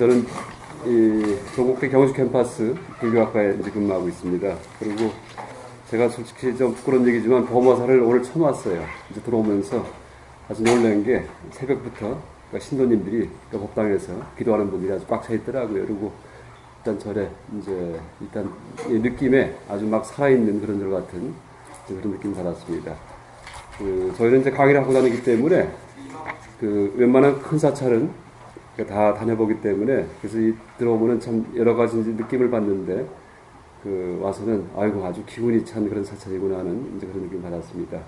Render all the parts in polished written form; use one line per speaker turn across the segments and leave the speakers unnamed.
저는 이 조국대 경희대 캠퍼스 불교학과에 이제 근무하고 있습니다. 그리고 제가 솔직히 좀 부끄러운 얘기지만 범어사를 오늘 처음 왔어요. 이제 들어오면서 아주 놀란 게 새벽부터 신도님들이 법당에서 기도하는 분들이 아주 꽉 차 있더라고요. 그리고 일단 절에 이제 일단 이 느낌에 아주 막 살아있는 그런 절 같은 그런 느낌을 받았습니다. 저희는 이제 강의를 하고 다니기 때문에 웬만한 큰 사찰은 다 다녀보기 때문에 그래서 들어오면은 참 여러 가지 느낌을 받는데 와서는 아이고 아주 기운이 찬 그런 사찰이구나 하는 이제 그런 느낌을 받았습니다.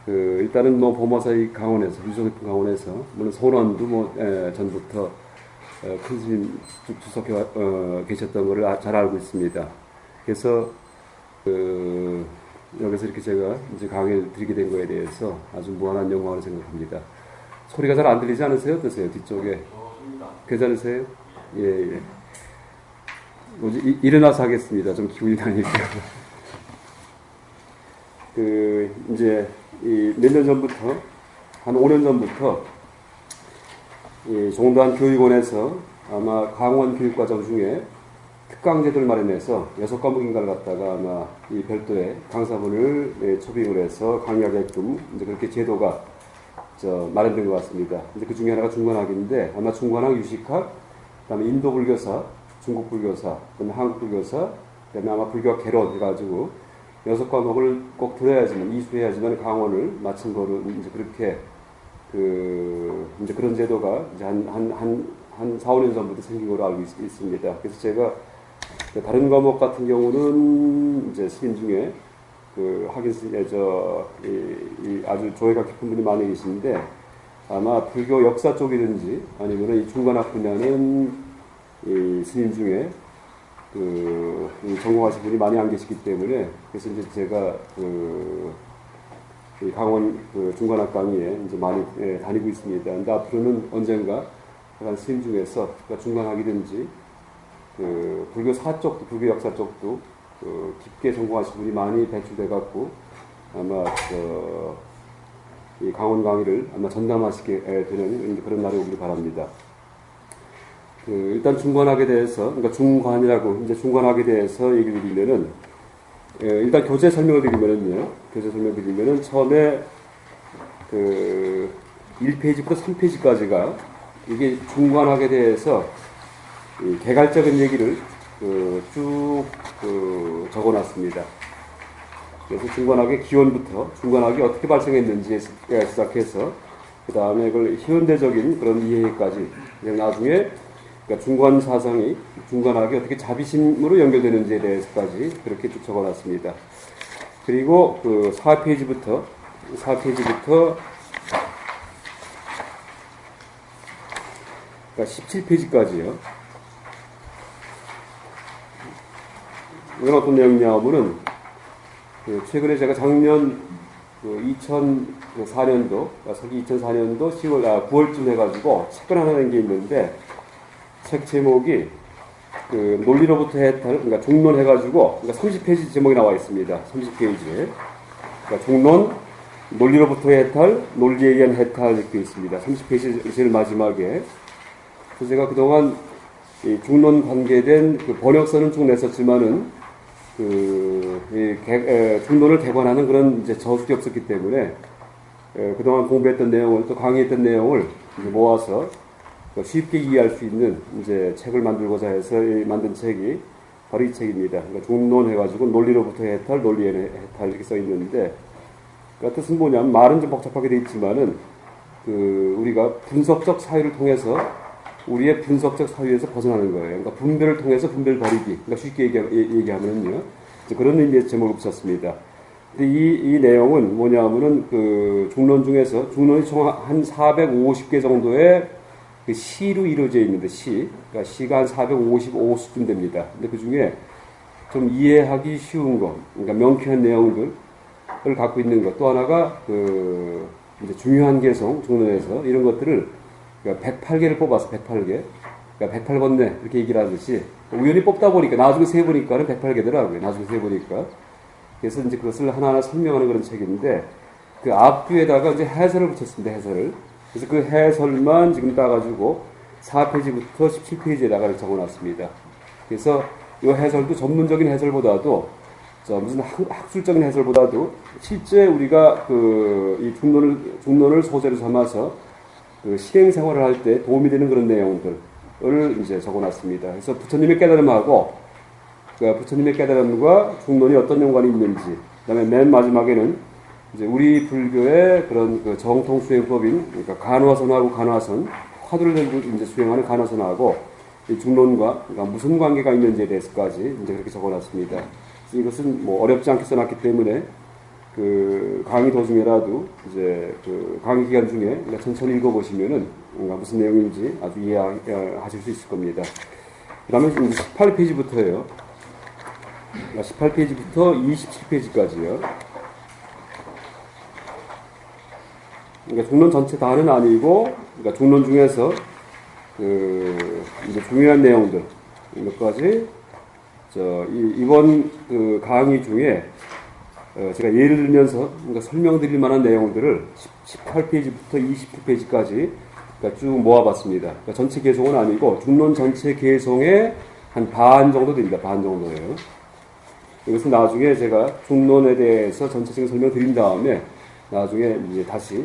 일단은 뭐 범어사의 강원에서 유서 깊은 강원에서 물론 선원도 전부터 큰 스님 주석해 계셨던 것을 잘 알고 있습니다. 그래서 여기서 이렇게 제가 이제 강의를 드리게 된 거에 대해서 아주 무한한 영광을 생각합니다. 소리가 잘 안 들리지 않으세요? 어떠세요? 뒤쪽에 괜찮으세요? 예. 일어나서 하겠습니다. 좀 기분이 나니까. 이제 몇 년 전부터 한 5년 전부터 종단 교육원에서 아마 강원 교육과정 중에 특강제도를 마련해서 6과목인가를 갖다가 아마 이 별도의 강사분을 초빙을 해서 강의하게끔 이제 그렇게 제도가 마련된 것 같습니다. 이제 그 중에 하나가 중관학인데 아마 중관학, 유식학, 그다음에 인도 불교사, 중국 불교사, 그다음에 한국 불교사, 그다음에 아마 불교학 개론 해가지고 6과목을 꼭 들어야지만 이수해야지만 강원을 마친 거로 이제 그렇게 이제 그런 제도가 이제 한 4, 5년 전부터 생긴 걸로 알고 있습니다. 그래서 제가 다른 과목 같은 경우는 이제 스님 중에 하긴 아주 조예가 깊은 분이 많이 계신데 아마 불교 역사 쪽이든지 아니면 이 중관학 분야는 이 스님 중에 전공하신 분이 많이 안 계시기 때문에 그래서 이제 제가 이 강원 중관학 강의에 이제 많이 다니고 있습니다. 근데 앞으로는 언젠가 약간 스님 중에서 중관학이든지 불교사 쪽도 불교 역사 쪽도 깊게 전공하신 분이 많이 배출돼 갖고 아마 이 강원 강의를 아마 전담하시게 되는 그런 날이 오길 바랍니다. 일단 중관학에 대해서 그러니까 중관이라고 이제 중관학에 대해서 얘기를 드리면은 일단 교재 설명을 드리면은 처음에 1페이지부터 3페이지까지가 이게 중관학에 대해서 개괄적인 얘기를 쭉 적어놨습니다. 그래서 중관학의 기원부터 중관학이 어떻게 발생했는지에 시작해서 그 다음에 그걸 현대적인 그런 이해까지 나중에 그러니까 중관 사상이 중관학이 어떻게 자비심으로 연결되는지에 대해서까지 그렇게 쭉 적어놨습니다. 그리고 4페이지부터 그러니까 17페이지까지요. 이건 어떤 내용이냐면은 최근에 제가 작년 2004년도 서기 2004년도 9월쯤 해가지고 책을 하나 낸 게 있는데 책 제목이 논리로부터 해탈 그러니까 종론 해가지고 그러니까 30페이지 제목이 나와 있습니다. 30페이지에 그러니까 종론 논리로부터 해탈 논리에 의한 해탈 이렇게 있습니다. 30페이지 제일 마지막에 그래서 제가 그동안 이 중론 관계된 번역서는 쭉 냈었지만은 중론을 대관하는 그런 이제 저술이 없었기 때문에 그동안 공부했던 내용을 또 강의했던 내용을 이제 모아서 쉽게 이해할 수 있는 이제 책을 만들고자 해서 만든 책이 바로 이 책입니다. 그러니까 중론 해가지고 논리로부터 해탈, 논리에 해탈 이렇게 써 있는데 그러니까 뜻은 뭐냐면 말은 좀 복잡하게 돼 있지만은 우리가 분석적 사유를 통해서 우리의 분석적 사유에서 벗어나는 거예요. 그러니까 분별을 통해서 분별 버리기. 그러니까 쉽게 얘기하면은요. 그런 의미에서 제목을 붙였습니다. 근데 이 내용은 뭐냐면은 중론 중에서 중론이 총 한 450개 정도의 시로 이루어져 있는데 그러니까 시가 한 455수쯤 됩니다. 근데 그 중에 좀 이해하기 쉬운 것, 그러니까 명쾌한 내용들을 갖고 있는 것. 또 하나가 이제 중요한 개성 중론에서 이런 것들을 그러니까 108개를 뽑아서 108개. 그러니까 108번뇌 이렇게 얘기를 하듯이 우연히 뽑다 보니까 나중에 세보니까는 108개더라고요. 나중에 세보니까. 그래서 이제 그것을 하나하나 설명하는 그런 책인데 그 앞뒤에다가 이제 해설을 붙였습니다. 해설을. 그래서 그 해설만 지금 따가지고 4페이지부터 17페이지에다가 적어놨습니다. 그래서 이 해설도 전문적인 해설보다도 무슨 학술적인 해설보다도 실제 우리가 이 중론을 소재로 삼아서 그 실행 생활을 할 때 도움이 되는 그런 내용들을 이제 적어놨습니다. 그래서 부처님의 깨달음하고 부처님의 깨달음과 중론이 어떤 연관이 있는지, 그다음에 맨 마지막에는 이제 우리 불교의 그런 그 정통 수행법인, 그러니까 간화선하고 간화선, 화두를 들고 이제 수행하는 간화선하고 이 중론과 그러니까 무슨 관계가 있는지에 대해서까지 이제 그렇게 적어놨습니다. 이것은 뭐 어렵지 않게 써놨기 때문에 그 강의 도중에라도 이제 그 강의 기간 중에 천천히 읽어보시면은 뭔가 무슨 내용인지 아주 이해하실 수 있을 겁니다. 그 다음에 18페이지부터예요. 18페이지부터 27페이지까지요. 그러니까 중론 전체 다는 아니고, 그러니까 중론 중에서 이제 중요한 내용들 몇 가지 이번 그 강의 중에 제가 예를 들면서 그러니까 설명드릴 만한 내용들을 18페이지부터 29페이지까지 그러니까 쭉 모아봤습니다. 그러니까 전체 개송은 아니고 중론 전체 개송의 한 반 정도 됩니다. 반 정도예요. 이것은 나중에 제가 중론에 대해서 전체적인 설명드린 다음에 나중에 이제 다시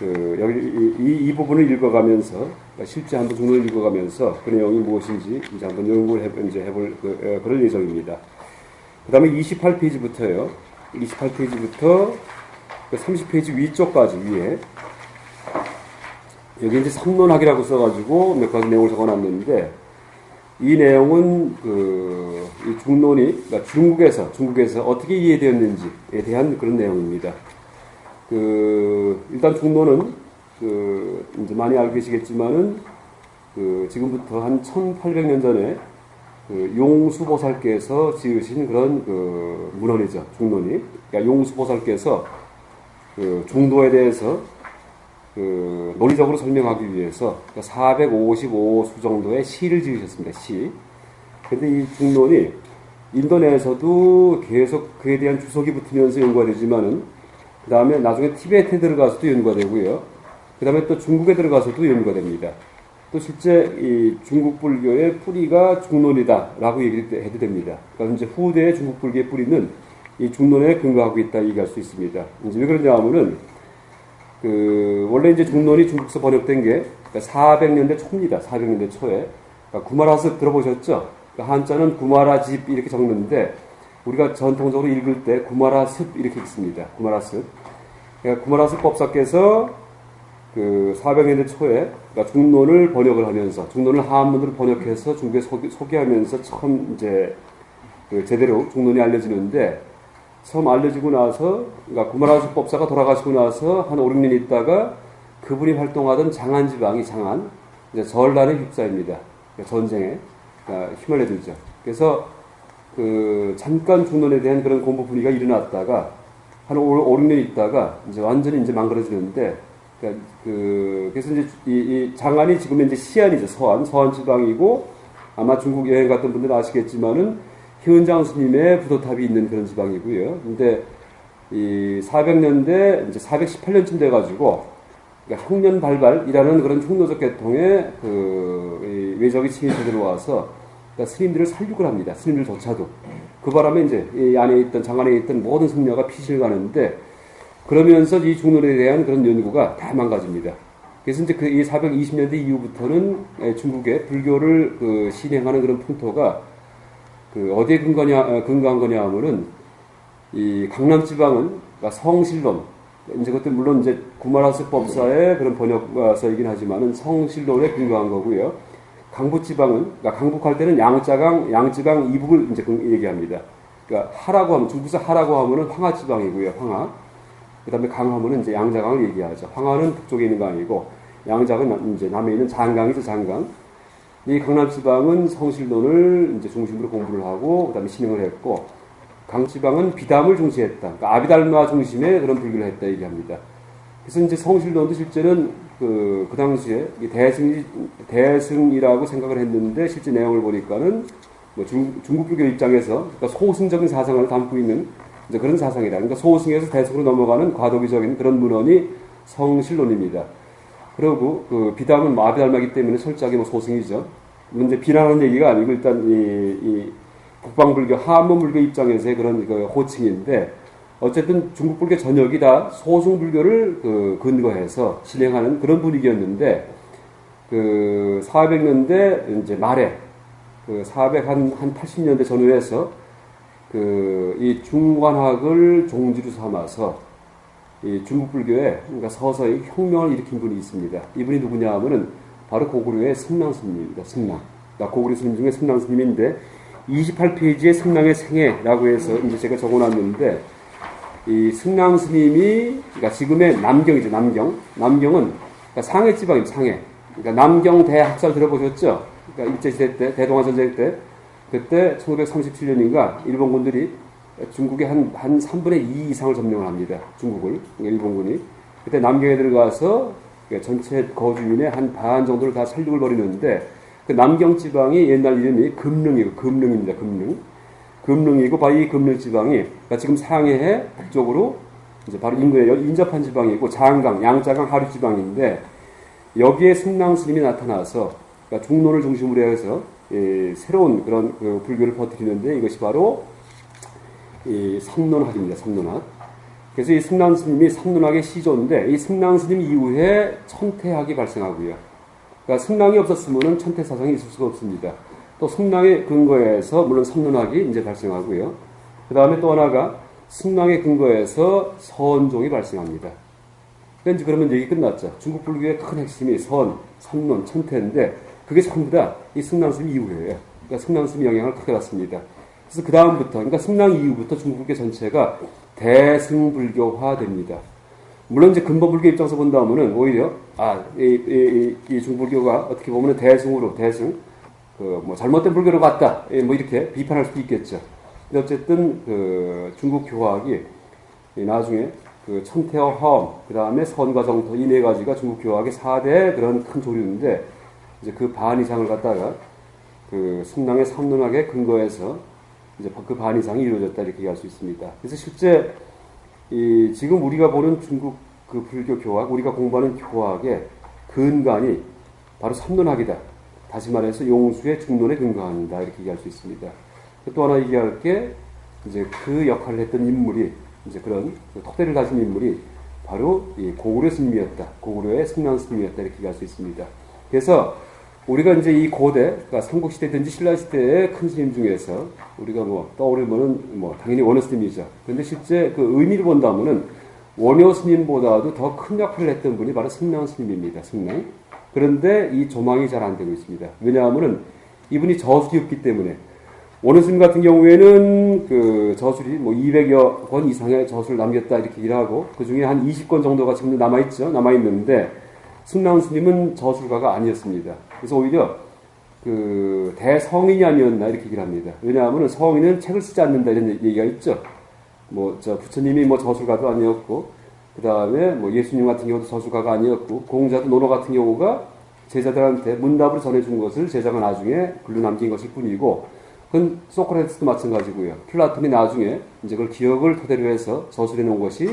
여기 이 부분을 읽어가면서 그러니까 실제 한번 중론을 읽어가면서 그 내용이 무엇인지 이제 한번 연구를 해볼 그런 예정입니다. 그 다음에 28페이지부터요. 28페이지부터 30페이지 위쪽까지 위에 여기 이제 삼론학이라고 써가지고 몇 가지 내용을 적어놨는데 이 내용은 이 중론이 그러니까 중국에서 어떻게 이해되었는지에 대한 그런 내용입니다. 일단 중론은 이제 많이 알고 계시겠지만은 지금부터 한 1800년 전에 용수보살께서 지으신 그런 문헌이죠. 중론이. 그러니까 용수보살께서 중도에 대해서 논리적으로 설명하기 위해서 455수 정도의 시를 지으셨습니다. 시. 근데 이 중론이 인도 내에서도 계속 그에 대한 주석이 붙으면서 연구가 되지만은 그 다음에 나중에 티베트에 들어가서도 연구가 되고요. 그 다음에 또 중국에 들어가서도 연구가 됩니다. 또 실제 이 중국 불교의 뿌리가 중론이다라고 얘기해도 됩니다. 그러니까 이제 후대의 중국 불교의 뿌리는 이 중론에 근거하고 있다 얘기할 수 있습니다. 이제 왜 그러냐 하면은 원래 이제 중론이 중국에서 번역된 게 400년대 초입니다. 400년대 초에. 그러니까 구마라습 들어보셨죠? 그러니까 한자는 구마라집 이렇게 적는데 우리가 전통적으로 읽을 때 구마라습 이렇게 읽습니다. 구마라습. 그러니까 구마라습 법사께서 400년대 초에 그러니까 중론을 번역을 하면서 중론을 한문으로 번역해서 중국에 소개하면서 처음 이제 제대로 중론이 알려지는데 처음 알려지고 나서 그러니까 구마라습 법사가 돌아가시고 나서 한 5, 6년 있다가 그분이 활동하던 장안 지방이 이제 전란에 휩싸입니다. 그러니까 전쟁에 휘말려들죠. 그래서 잠깐 중론에 대한 그런 공부 분위기가 일어났다가 한 5, 6년 있다가 이제 완전히 이제 망가져지는데 그래서 이제 이 장안이 지금 이제 시안이죠. 서안 지방이고 아마 중국 여행 갔던 분들은 아시겠지만은 희은장 스님의 부도탑이 있는 그런 지방이고요. 근데 이 400년대 이제 418년쯤 돼가지고 그러니까 혁년발발이라는 그런 흉노적 계통의 이 외적이 침입해 들어와서 그러니까 스님들을 살육을 합니다. 스님들조차도. 그 바람에 이제 이 안에 있던 장안에 있던 모든 승려가 피신을 가는데 그러면서 이 중론에 대한 그런 연구가 다 망가집니다. 그래서 이제 이 420년대 이후부터는 중국의 불교를 신행하는 그런 풍토가 어디에 근거한 거냐 하면은 이 강남 지방은 그러니까 성실론 이제 그것도 물론 이제 구마라습 법사의 그런 번역서이긴 하지만은 성실론에 근거한 거고요. 강북 지방은 그러니까 강북할 때는 양지강 이북을 이제 얘기합니다. 그러니까 하라고 하면 중국에서 하라고 하면은 황하 지방이고요. 황하. 그다음에 강하면은 이제 양자강을 얘기하죠. 황하는 북쪽에 있는 강이고 양자강은 이제 남해 있는 장강이죠. 장강. 이 강남 지방은 성실론을 이제 중심으로 공부를 하고 그다음에 신행을 했고 강 지방은 비담을 중시했다. 그러니까 아비달마 중심의 그런 불교를 했다 얘기합니다. 그래서 이제 성실론도 실제는 그 당시에 대승이라고 생각을 했는데 실제 내용을 보니까는 뭐 중국 불교 입장에서 그러니까 소승적인 사상을 담고 있는 이제 그런 사상이다. 그러니까 소승에서 대승으로 넘어가는 과도기적인 그런 문헌이 성실론입니다. 그리고 그 비담은 아비달마기 때문에 철저하게 뭐 소승이죠. 문제 비난하는 얘기가 아니고 일단 이 북방불교, 한문불교 입장에서의 그런 그 호칭인데 어쨌든 중국불교 전역이 다 소승불교를 그 근거해서 실행하는 그런 분위기였는데 그 400년대 이제 말에 그 480년대 전후에서 그 이 중관학을 종지로 삼아서 이 중국불교에 그러니까 서서히 혁명을 일으킨 분이 있습니다. 이분이 누구냐 하면은 바로 고구려의 승랑 스님입니다. 승랑. 그러니까 고구려 스님 중에 승랑 스님인데 28페이지에 승랑의 생애라고 해서 이제 제가 적어놨는데 이 승랑 스님이 그러니까 지금의 남경이죠. 남경은 그러니까 상해 지방입니다. 상해. 그러니까 남경 대학살 들어보셨죠? 그러니까 일제시대 때 대동아 전쟁 때 그때 1937년인가 일본군들이 중국의 한 3분의 2 이상을 점령을 합니다. 중국을. 일본군이. 그때 남경에 들어가서 전체 거주민의 한 반 정도를 다 살육을 벌이는데 그 남경 지방이 옛날 이름이 금릉입니다. 금릉이고 바로 이 금릉 지방이 그러니까 지금 상해의 북쪽으로 이제 바로 인근에 인접한 지방이고 장강, 양자강 하류 지방인데 여기에 승랑 스님이 나타나서 그러니까 중론을 중심으로 해서 새로운 그런 그 불교를 퍼뜨리는데 이것이 바로 이 삼론학입니다. 삼론학. 그래서 이 승랑 스님이 삼론학의 시조인데 이 승랑 스님 이후에 천태학이 발생하고요. 그러니까 승랑이 없었으면 천태 사상이 있을 수가 없습니다. 또 승랑의 근거에서 물론 삼론학이 이제 발생하고요. 그 다음에 또 하나가 승랑의 근거에서 선종이 발생합니다. 그러면 얘기 끝났죠. 중국 불교의 큰 핵심이 선, 삼론, 천태인데 그게 전부 다 이 승랑 스님 이후예요. 그러니까 승랑 스님 영향을 크게 받습니다. 그래서 그 다음부터, 그러니까 승랑 이후부터 중국불교 전체가 대승불교화 됩니다. 물론 이제 근본불교 입장에서 본다면은 오히려 이 중불교가 어떻게 보면은 대승, 뭐 잘못된 불교로 갔다, 뭐 이렇게 비판할 수도 있겠죠. 근데 어쨌든 그 중국 교학이 나중에 그 천태와 화엄, 그 다음에 선과 정토 이 네 가지가 중국 교학의 4대 그런 큰 조류인데 이제 그 반 이상을 갖다가 그 승랑의 삼론학의 근거에서 이제 그 반 이상이 이루어졌다 이렇게 얘기할 수 있습니다. 그래서 실제 지금 우리가 보는 중국 그 불교 교학, 우리가 공부하는 교학의 근간이 바로 삼론학이다. 다시 말해서 용수의 중론에 근거한다 이렇게 얘기할 수 있습니다. 또 하나 얘기할 게 이제 그 역할을 했던 인물이 이제 그런 턱대를 가진 인물이 바로 이 고구려 스님이었다. 고구려의 승랑 스님이었다 이렇게 얘기할 수 있습니다. 그래서 우리가 이제 이 고대, 그러니까 삼국시대든지 신라시대의 큰 스님 중에서 우리가 뭐 떠오르면은 뭐 당연히 원효 스님이죠. 그런데 실제 그 의미를 본다면은 원효 스님보다도 더 큰 역할을 했던 분이 바로 승랑 스님입니다. 승랑. 그런데 이 조망이 잘 안 되고 있습니다. 왜냐하면은 이분이 저술이었기 때문에 원효 스님 같은 경우에는 그 저술이 뭐 200여 권 이상의 저술을 남겼다 이렇게 일하고 그 중에 한 20권 정도가 지금 남아있는데 승랑 스님은 저술가가 아니었습니다. 그래서 오히려 그 대성인이 아니었나 이렇게 얘기를 합니다. 왜냐하면 성인은 책을 쓰지 않는다 이런 얘기가 있죠. 뭐 부처님이 뭐 저술가도 아니었고 그 다음에 뭐 예수님 같은 경우도 저술가가 아니었고 공자도 노노 같은 경우가 제자들한테 문답을 전해준 것을 제자가 나중에 글로 남긴 것일 뿐이고 그건 소크라테스도 마찬가지고요. 플라톤이 나중에 이제 그걸 기억을 토대로 해서 저술해 놓은 것이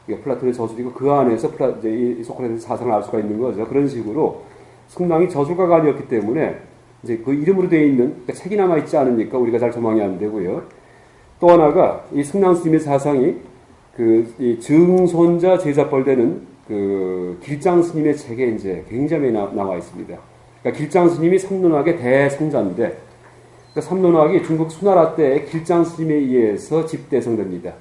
플라톤의 저술이고 그 안에서 이제 이 소크라테스 사상을 알 수가 있는 거죠. 그런 식으로 승랑이 저술가가 아니었기 때문에 이제 그 이름으로 되어 있는 그러니까 책이 남아 있지 않으니까 우리가 잘 조망이 안 되고요. 또 하나가 이 승랑 스님의 사상이 이 증손자 제자벌되는 그 길장 스님의 책에 이제 굉장히 나와 있습니다. 그러니까 길장 스님이 삼론학의 대성자인데 그러니까 삼론학이 중국 수나라 때 길장 스님에 의해서 집대성됩니다.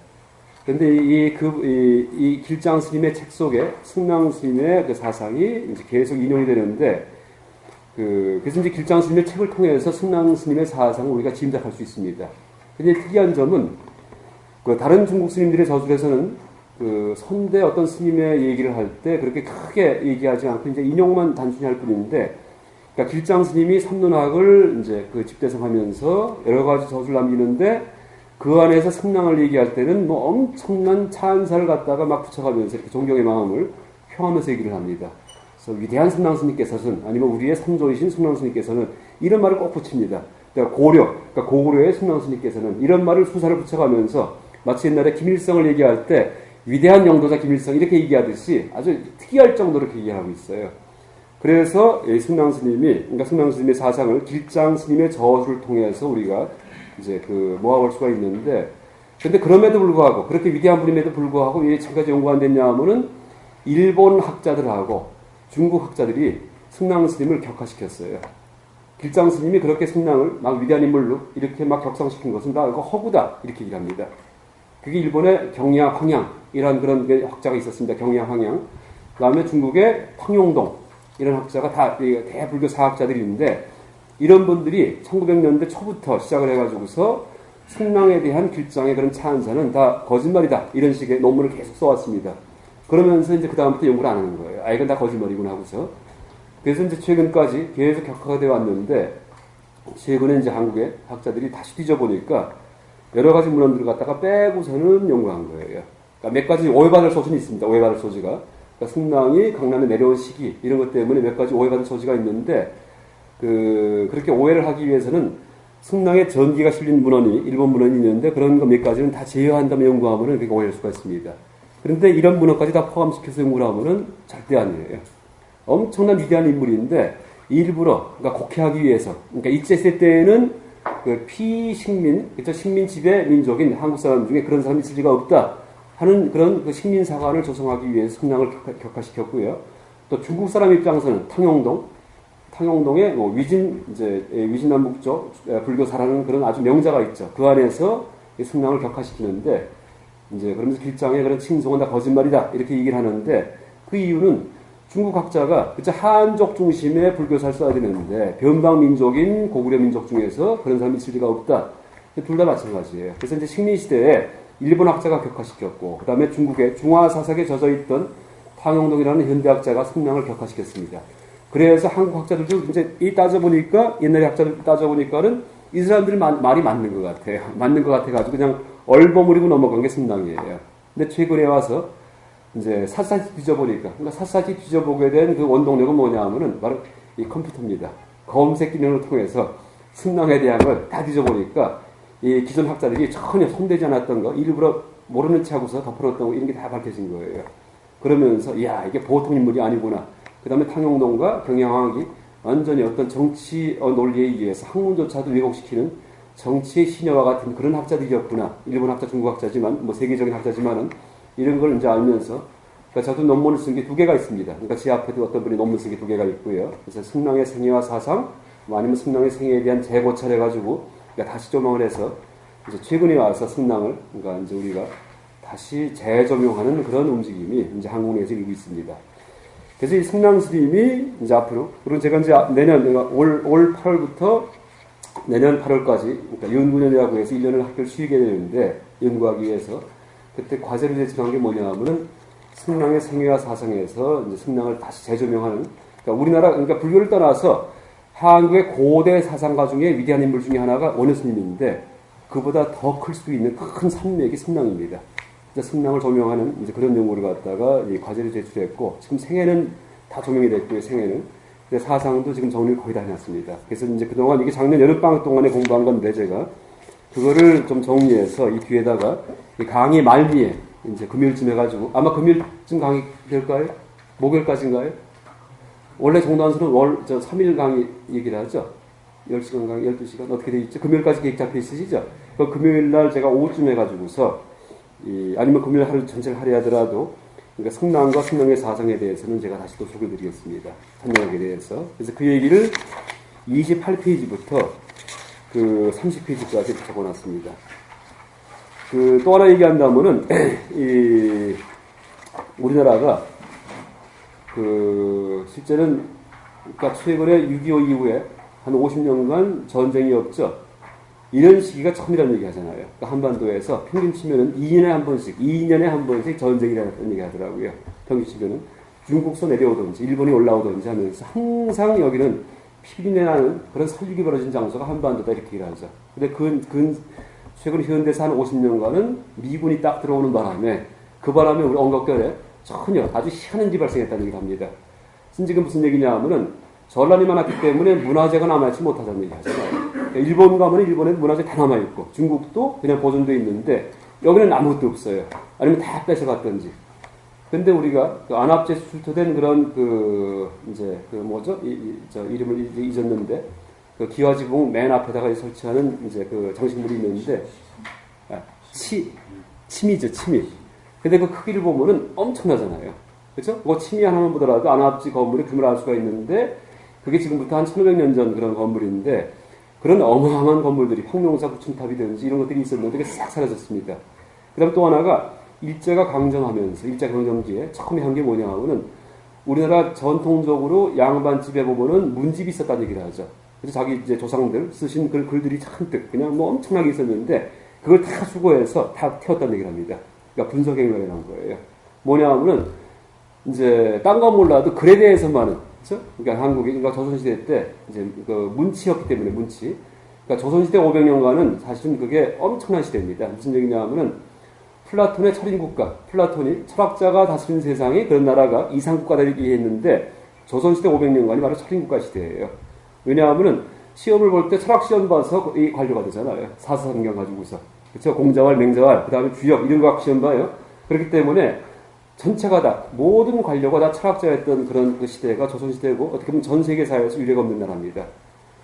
그런데 이 길장 스님의 책 속에 승랑 스님의 그 사상이 이제 계속 인용이 되는데 그래서 이제 길장 스님의 책을 통해서 승랑 스님의 사상을 우리가 짐작할 수 있습니다. 근데 특이한 점은 그 다른 중국 스님들의 저술에서는 그 선대 어떤 스님의 얘기를 할 때 그렇게 크게 얘기하지 않고 이제 인용만 단순히 할 뿐인데 그러니까 길장 스님이 삼론학을 이제 그 집대성하면서 여러 가지 저술 남기는데 그 안에서 승랑을 얘기할 때는 뭐 엄청난 찬사를 갖다가 막 붙여가면서 이렇게 존경의 마음을 표하면서 얘기를 합니다. 그래서 위대한 승랑 스님께서는 아니면 우리의 선조이신 승랑 스님께서는 이런 말을 꼭 붙입니다. 그러니까 고구려의 승랑 스님께서는 이런 말을 수사를 붙여가면서 마치 옛날에 김일성을 얘기할 때 위대한 영도자 김일성 이렇게 얘기하듯이 아주 특이할 정도로 얘기하고 있어요. 그래서 승랑 스님이, 그러니까 승랑 스님의 사상을 길장 스님의 저술을 통해서 우리가 이제 모아볼 수가 있는데, 근데 그럼에도 불구하고, 그렇게 위대한 분임에도 불구하고, 왜 지금까지 연구가 안 됐냐면은, 일본 학자들하고 중국 학자들이 승랑 스님을 격화시켰어요. 길장 스님이 그렇게 승랑을 막 위대한 인물로 이렇게 막 격상시킨 것은 다 이거 허구다. 이렇게 얘기를 합니다. 그게 일본의 경야 황양이라는 그런 학자가 있었습니다. 경야 황양. 그 다음에 중국의 탕용동. 이런 학자가 다 대불교 사학자들이 있는데, 이런 분들이 1900년대 초부터 시작을 해가지고서 승랑에 대한 길장의 그런 찬사는 다 거짓말이다. 이런 식의 논문을 계속 써왔습니다. 그러면서 이제 그다음부터 연구를 안 하는 거예요. 아, 이건 다 거짓말이구나 하고서. 그래서 이제 최근까지 계속 격화가 되어 왔는데, 최근에 이제 한국의 학자들이 다시 뒤져보니까 여러 가지 문헌들을 갖다가 빼고서는 연구한 거예요. 그러니까 몇 가지 오해받을 소지는 있습니다. 오해받을 소지가. 그러니까 승랑이 강남에 내려온 시기, 이런 것 때문에 몇 가지 오해받을 소지가 있는데, 그렇게 오해를 하기 위해서는 승랑의 전기가 실린 문헌이, 일본 문헌이 있는데, 그런 거 몇 가지는 다 제어한다면 연구하면은 그게 오해할 수가 있습니다. 그런데 이런 문헌까지 다 포함시켜서 연구를 하면은 절대 아니에요. 엄청난 위대한 인물인데, 일부러, 그러니까 곡해하기 위해서, 그러니까 일제시대 때에는 피식민, 그쵸, 식민 지배 민족인 한국 사람 중에 그런 사람이 있을 리가 없다 하는 그런 식민사관을 조성하기 위해서 승랑을 격화시켰고요. 또 중국 사람 입장에서는 탕용동에 위진남북 쪽 불교사라는 그런 아주 명자가 있죠. 그 안에서 승랑을 격화시키는데, 이제 그러면서 길장의 그런 칭송은 다 거짓말이다 이렇게 얘기를 하는데, 그 이유는 중국 학자가 그쵸, 한족 중심의 불교사를 써야 되는데 변방 민족인 고구려 민족 중에서 그런 사람이 있을 리가 없다. 둘 다 마찬가지예요. 그래서 이제 식민 시대에 일본 학자가 격화시켰고, 그 다음에 중국의 중화 사색에 젖어 있던 탕용동이라는 현대학자가 승랑을 격화시켰습니다. 그래서 한국 학자들도 이제 따져보니까, 옛날에 학자들 따져보니까는 이 사람들이 말이 맞는 것 같아요. 맞는 것 같아가지고 그냥 얼버무리고 넘어간 게 승랑이에요. 근데 최근에 와서 이제 샅샅이 뒤져보니까, 그러니까 샅샅이 뒤져보게 된 그 원동력은 뭐냐 하면은 바로 이 컴퓨터입니다. 검색 기능을 통해서 승랑에 대한 걸 다 뒤져보니까 이 기존 학자들이 전혀 손대지 않았던 거, 일부러 모르는 체 하고서 덮어놓았던 거, 이런 게 다 밝혀진 거예요. 그러면서, 이야, 이게 보통 인물이 아니구나. 그 다음에 탕용동과 경양학이 완전히 어떤 정치 논리에 의해서 학문조차도 왜곡시키는 정치의 신여와 같은 그런 학자들이었구나. 일본 학자, 중국 학자지만, 세계적인 학자지만은, 이런 걸 이제 알면서, 그러니까 저도 논문을 쓴 게 2개가 있습니다. 그러니까 제 앞에도 어떤 분이 논문 쓴 게 2개가 있고요. 그래서 승랑의 생애와 사상, 아니면 승랑의 생애에 대한 재고찰해가지고, 그러니까 다시 조명을 해서, 이제 최근에 와서 승랑을, 그러니까 이제 우리가 다시 재조명하는 그런 움직임이 이제 한국 내에서 일고 있습니다. 그래서 이 승랑 스님이 이제 앞으로, 그리고 제가 이제 내년, 올 8월부터 내년 8월까지, 그러니까 연구년이라고 해서 1년을 학교를 쉬게 되는데, 연구하기 위해서, 그때 과제를 제출한 게 뭐냐 하면은 승랑의 생애와 사상에서 이제 승랑을 다시 재조명하는, 그러니까 그러니까 불교를 떠나서 한국의 고대 사상가 중에 위대한 인물 중에 하나가 원효스님인데, 그보다 더 클 수도 있는 큰 산맥이 승랑입니다. 승랑을 조명하는 이제 그런 연구를 갖다가 이 과제를 제출했고, 지금 생애는 다 조명이 됐고요, 생애는. 근데 사상도 지금 정리를 거의 다 해놨습니다. 그래서 이제 그동안 이게 작년 여름방학 동안에 공부한 건데, 제가 그거를 좀 정리해서 이 뒤에다가 이 강의 말미에 이제 금요일쯤 해가지고, 아마 금요일쯤 강의 될까요? 목요일까지인가요? 원래 정도한수는 3일 강의 얘기를 하죠. 10시간 강의, 12시간 어떻게 돼 있죠? 금요일까지 계획 잡혀 있으시죠? 그 금요일날 제가 오후쯤 해가지고서 아니면 금요일 하루 전체를 하려하더라도, 그러니까 승랑과 승랑의 사상에 대해서는 제가 다시 또 소개해 드리겠습니다. 승랑에 대해서. 그래서 그 얘기를 28페이지부터 그 30페이지까지 적어놨습니다. 또 하나 얘기한다면은, 우리나라가, 실제는, 그러니까 최근에 6.25 이후에 한 50년간 전쟁이 없죠. 이런 시기가 처음이라는 얘기 하잖아요. 그러니까 한반도에서 평균 치면은 2년에 한 번씩 전쟁이라는 얘기 하더라고요. 평균 치면은 중국서 내려오든지, 일본이 올라오든지 하면서 항상 여기는 피비내 나는 그런 살육이 벌어진 장소가 한반도다, 이렇게 얘기를 하죠. 근데 최근 현대사 한 50년간은 미군이 딱 들어오는 바람에, 그 바람에 우리 언급결에 전혀 아주 희한한 일이 발생했다는 얘기를 합니다. 지금 무슨 얘기냐 하면은, 전란이 많았기 때문에 문화재가 남아있지 못하다는 얘기 하잖아요. 그러니까 일본 가면 일본에 문화재 다 남아있고, 중국도 그냥 보존되어 있는데, 여기는 아무것도 없어요. 아니면 다 뺏어갔던지. 근데 우리가 그 안압제 출토된 그런 이제 뭐죠? 저 이름을 잊었는데 그 기와지붕 맨 앞에다가 설치하는 이제 그 장식물이 있는데 침이죠, 침이. 근데 그 크기를 보면은 엄청나잖아요. 그렇죠? 그 침이 하나만 보더라도 안압지 건물의 규모를 알 수가 있는데 그게 지금부터 한 1500년 전 그런 건물인데 그런 어마어마한 건물들이 황룡사 구층탑이든지 이런 것들이 있었는데 그게 싹 사라졌습니다. 그 다음에 또 하나가 일제가 강점하면서 일제 강점기에 처음에 한 게 뭐냐 하면은 우리나라 전통적으로 양반집에 보면은 문집이 있었다는 얘기를 하죠. 그래서 자기 이제 조상들 쓰신 글들이 잔뜩 그냥 뭐 엄청나게 있었는데 그걸 다 수거해서 다 태웠다는 얘기를 합니다. 그러니까 분석행위라는 거예요. 뭐냐 하면은 이제 딴 건 몰라도 글에 대해서만은 그렇죠? 그러니까 한국이 그러니까 조선시대 때 이제 그 문치였기 때문에 문치. 그러니까 조선시대 500년간은 사실은 그게 엄청난 시대입니다. 무슨 얘기냐 하면은 플라톤의 철인국가, 플라톤이 철학자가 다스린 세상에 그런 나라가 이상국가다 얘기했는데 조선시대 500년간이 바로 철인국가 시대예요. 왜냐하면은 시험을 볼 때 철학 시험 봐서 이 관료가 되잖아요. 사사성경 가지고서. 그렇죠? 공자왈, 맹자왈, 그 다음에 주역, 이런 거 시험 봐요. 그렇기 때문에 전체가 다, 모든 관료가 다 철학자였던 그런 그 시대가 조선시대고 어떻게 보면 전 세계 사회에서 유례가 없는 나라입니다.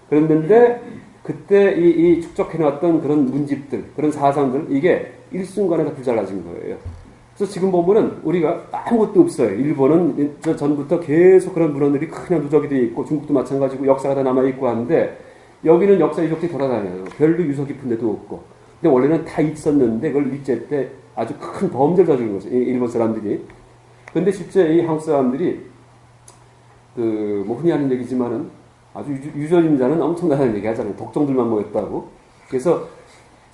그랬는데 그때 이 축적해놨던 그런 문집들, 그런 사상들, 이게 일순간에 다 불잘라진 거예요. 그래서 지금 보면은 우리가 아무것도 없어요. 일본은 전부터 계속 그런 문헌들이 그냥 누적이 되어 있고 중국도 마찬가지고 역사가 다 남아있고 한데 여기는 역사 이렇게 돌아다녀요. 별로 유서 깊은 데도 없고. 근데 원래는 다 있었는데 그걸 일제 때 아주 큰 범죄를 저지른 거죠. 일본 사람들이. 근데 실제 이 한국 사람들이 뭐 흔히 하는 얘기지만은 아주 유전인자는 엄청나다는 얘기 하잖아요. 독종들만 모였다고. 그래서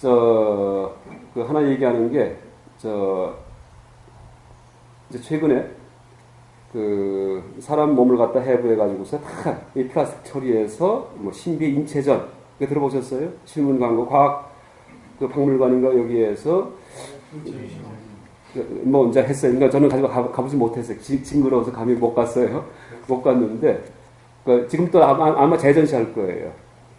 그 하나 얘기하는 게 이제 최근에 그 사람 몸을 갖다 해부해가지고서 다 이 플라스틱 처리해서 뭐 신비의 인체전 이거 들어보셨어요? 신문 광고 과학 그 박물관인가 여기에서 뭐 이제 했어요. 그러니까 저는 가보지 못했어요. 징그러워서 감히 못 갔어요. 못 갔는데 지금 또 아마 재전시할 거예요.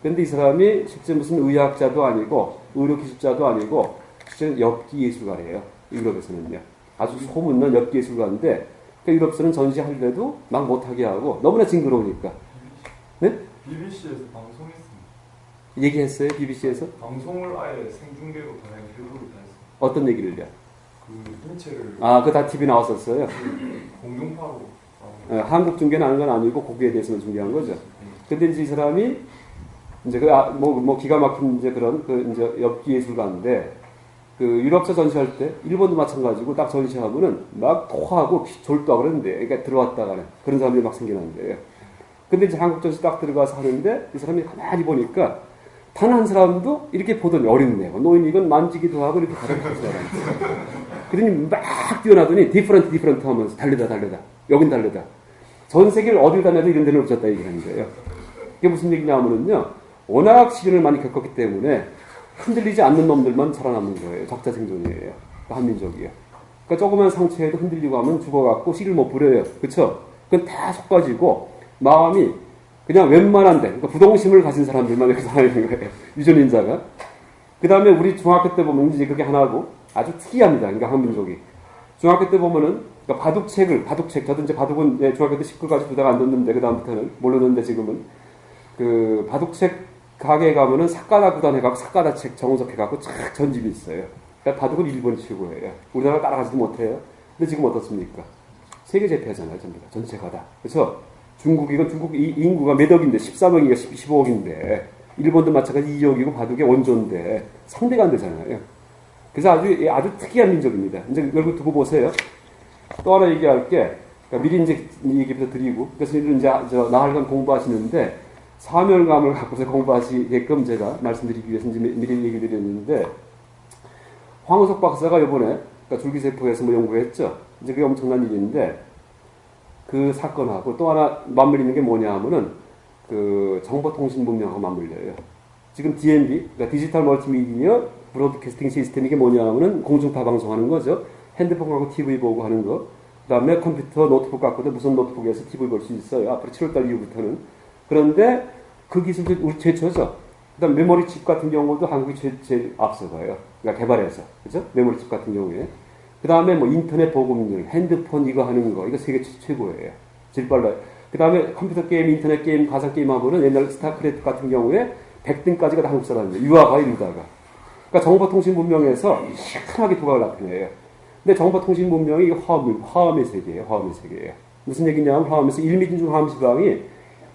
근데 이 사람이 실제 무슨 의학자도 아니고 의료기술자도 아니고 실제 엽기예술가래요. 유럽에서는요. 아주 소문난 엽기예술가인데 그러니까 유럽에서는 전시하려도 막 못하게 하고 너무나 징그러우니까. 네?
BBC에서 방송했습니다.
얘기했어요? BBC에서?
방송을 아예 생중계로 다 일부러 다 했어요.
어떤 얘기를요?
그 인체를
그 다 TV 나왔었어요?
공중파로
한국 중계는 하는 건 아니고 거기에 대해서는 중계한 거죠. 근데 이제 이 사람이 이제 기가 막힌 이제 그런 이제 엽기 예술가인데 그 유럽사 전시할 때 일본도 마찬가지고 딱 전시하고는 막 토하고 졸도하고 그러는데 그러니까 들어왔다가는 그런 사람들이 막 생겨난대요. 근데 이제 한국 전시 딱 들어가서 하는데 이 사람이 가만히 보니까 단 한 사람도 이렇게 보더니 어렵네요. 노인이건 만지기도 하고 이렇게 가르치는 사람이. 그러니 막 뛰어나더니 디퍼런트 하면서 달려다. 여긴 달려다. 전 세계를 어딜 다녀도 이런 데는 없었다 얘기하는 거예요. 이게 무슨 얘기냐면요. 워낙 시련을 많이 겪었기 때문에 흔들리지 않는 놈들만 살아남는 거예요. 적자 생존이에요. 한민족이에요. 그러니까 조그만 상처에도 흔들리고 하면 죽어갖고 씨를 못 부려요. 그쵸? 그건 다 속가지고 마음이 그냥 웬만한데, 그러니까 부동심을 가진 사람들만 이렇게 살아있는 거예요. 유전인자가. 그 다음에 우리 중학교 때 보면 이제 그게 하나고 아주 특이합니다. 그러니까 한민족이. 중학교 때 보면은 그러니까 바둑책, 저도 이제 바둑은 중학교 때 19까지 두다가 안 뒀는데, 그다음부터는 모르는데 지금은 그 바둑책 가게에 가면은 삭가다 구단해갖고 삭가다 책 정석해갖고 쫙 전집이 있어요. 그러니까 바둑은 일본 최고예요. 우리나라 따라가지도 못해요. 근데 지금 어떻습니까? 세계 제패잖아요, 전부 다. 전체가 다. 그래서 중국 인구가 몇 억인데, 14억인가 15억인데, 일본도 마찬가지 2억이고 바둑의 원조인데, 상대가 안 되잖아요. 그래서 아주 특이한 민족입니다. 이제 이걸 두고 보세요. 또 하나 얘기할 게, 그러니까 미리 이제 얘기부터 드리고, 그래서 이제 나흘간 공부하시는데, 사명감을 갖고서 공부하시게끔 제가 말씀드리기 위해서 이제 미리 얘기 드렸는데, 황우석 박사가 이번에, 그러니까 줄기세포에서 뭐 연구했죠. 이제 그게 엄청난 일인데, 그 사건하고 또 하나 맞물리는 게 뭐냐 하면은, 그 정보통신 문명하고 맞물려요. 지금 DMB, 그러니까 디지털 멀티미디어 브로드캐스팅 시스템 이게 뭐냐 하면은 공중파 방송하는 거죠. 핸드폰 갖고 TV 보고 하는 거. 그 다음에 컴퓨터, 노트북 갖고도 무슨 노트북에서 TV 볼 수 있어요. 앞으로 7월달 이후부터는. 그런데 그 기술도 우리 최초죠. 그 다음 메모리 칩 같은 경우도 한국이 제일 앞서가요. 그러니까 개발해서. 그죠? 메모리 칩 같은 경우에. 그 다음에 뭐 인터넷 보급률, 핸드폰 이거 하는 거, 이거 세계 최고예요. 제일 빨라요. 그 다음에 컴퓨터 게임, 인터넷 게임, 가상 게임하고는 옛날 스타크래프트 같은 경우에 100등까지가 다 한국 사람이에요. 유아가 이루다가. 그러니까 정보통신 문명에서 희한하게 두각을 나타내요. 근데 정보통신 문명이 화음의 세계예요. 화음의 세계예요. 무슨 얘기냐면 화음에서 일미진중 화음시방이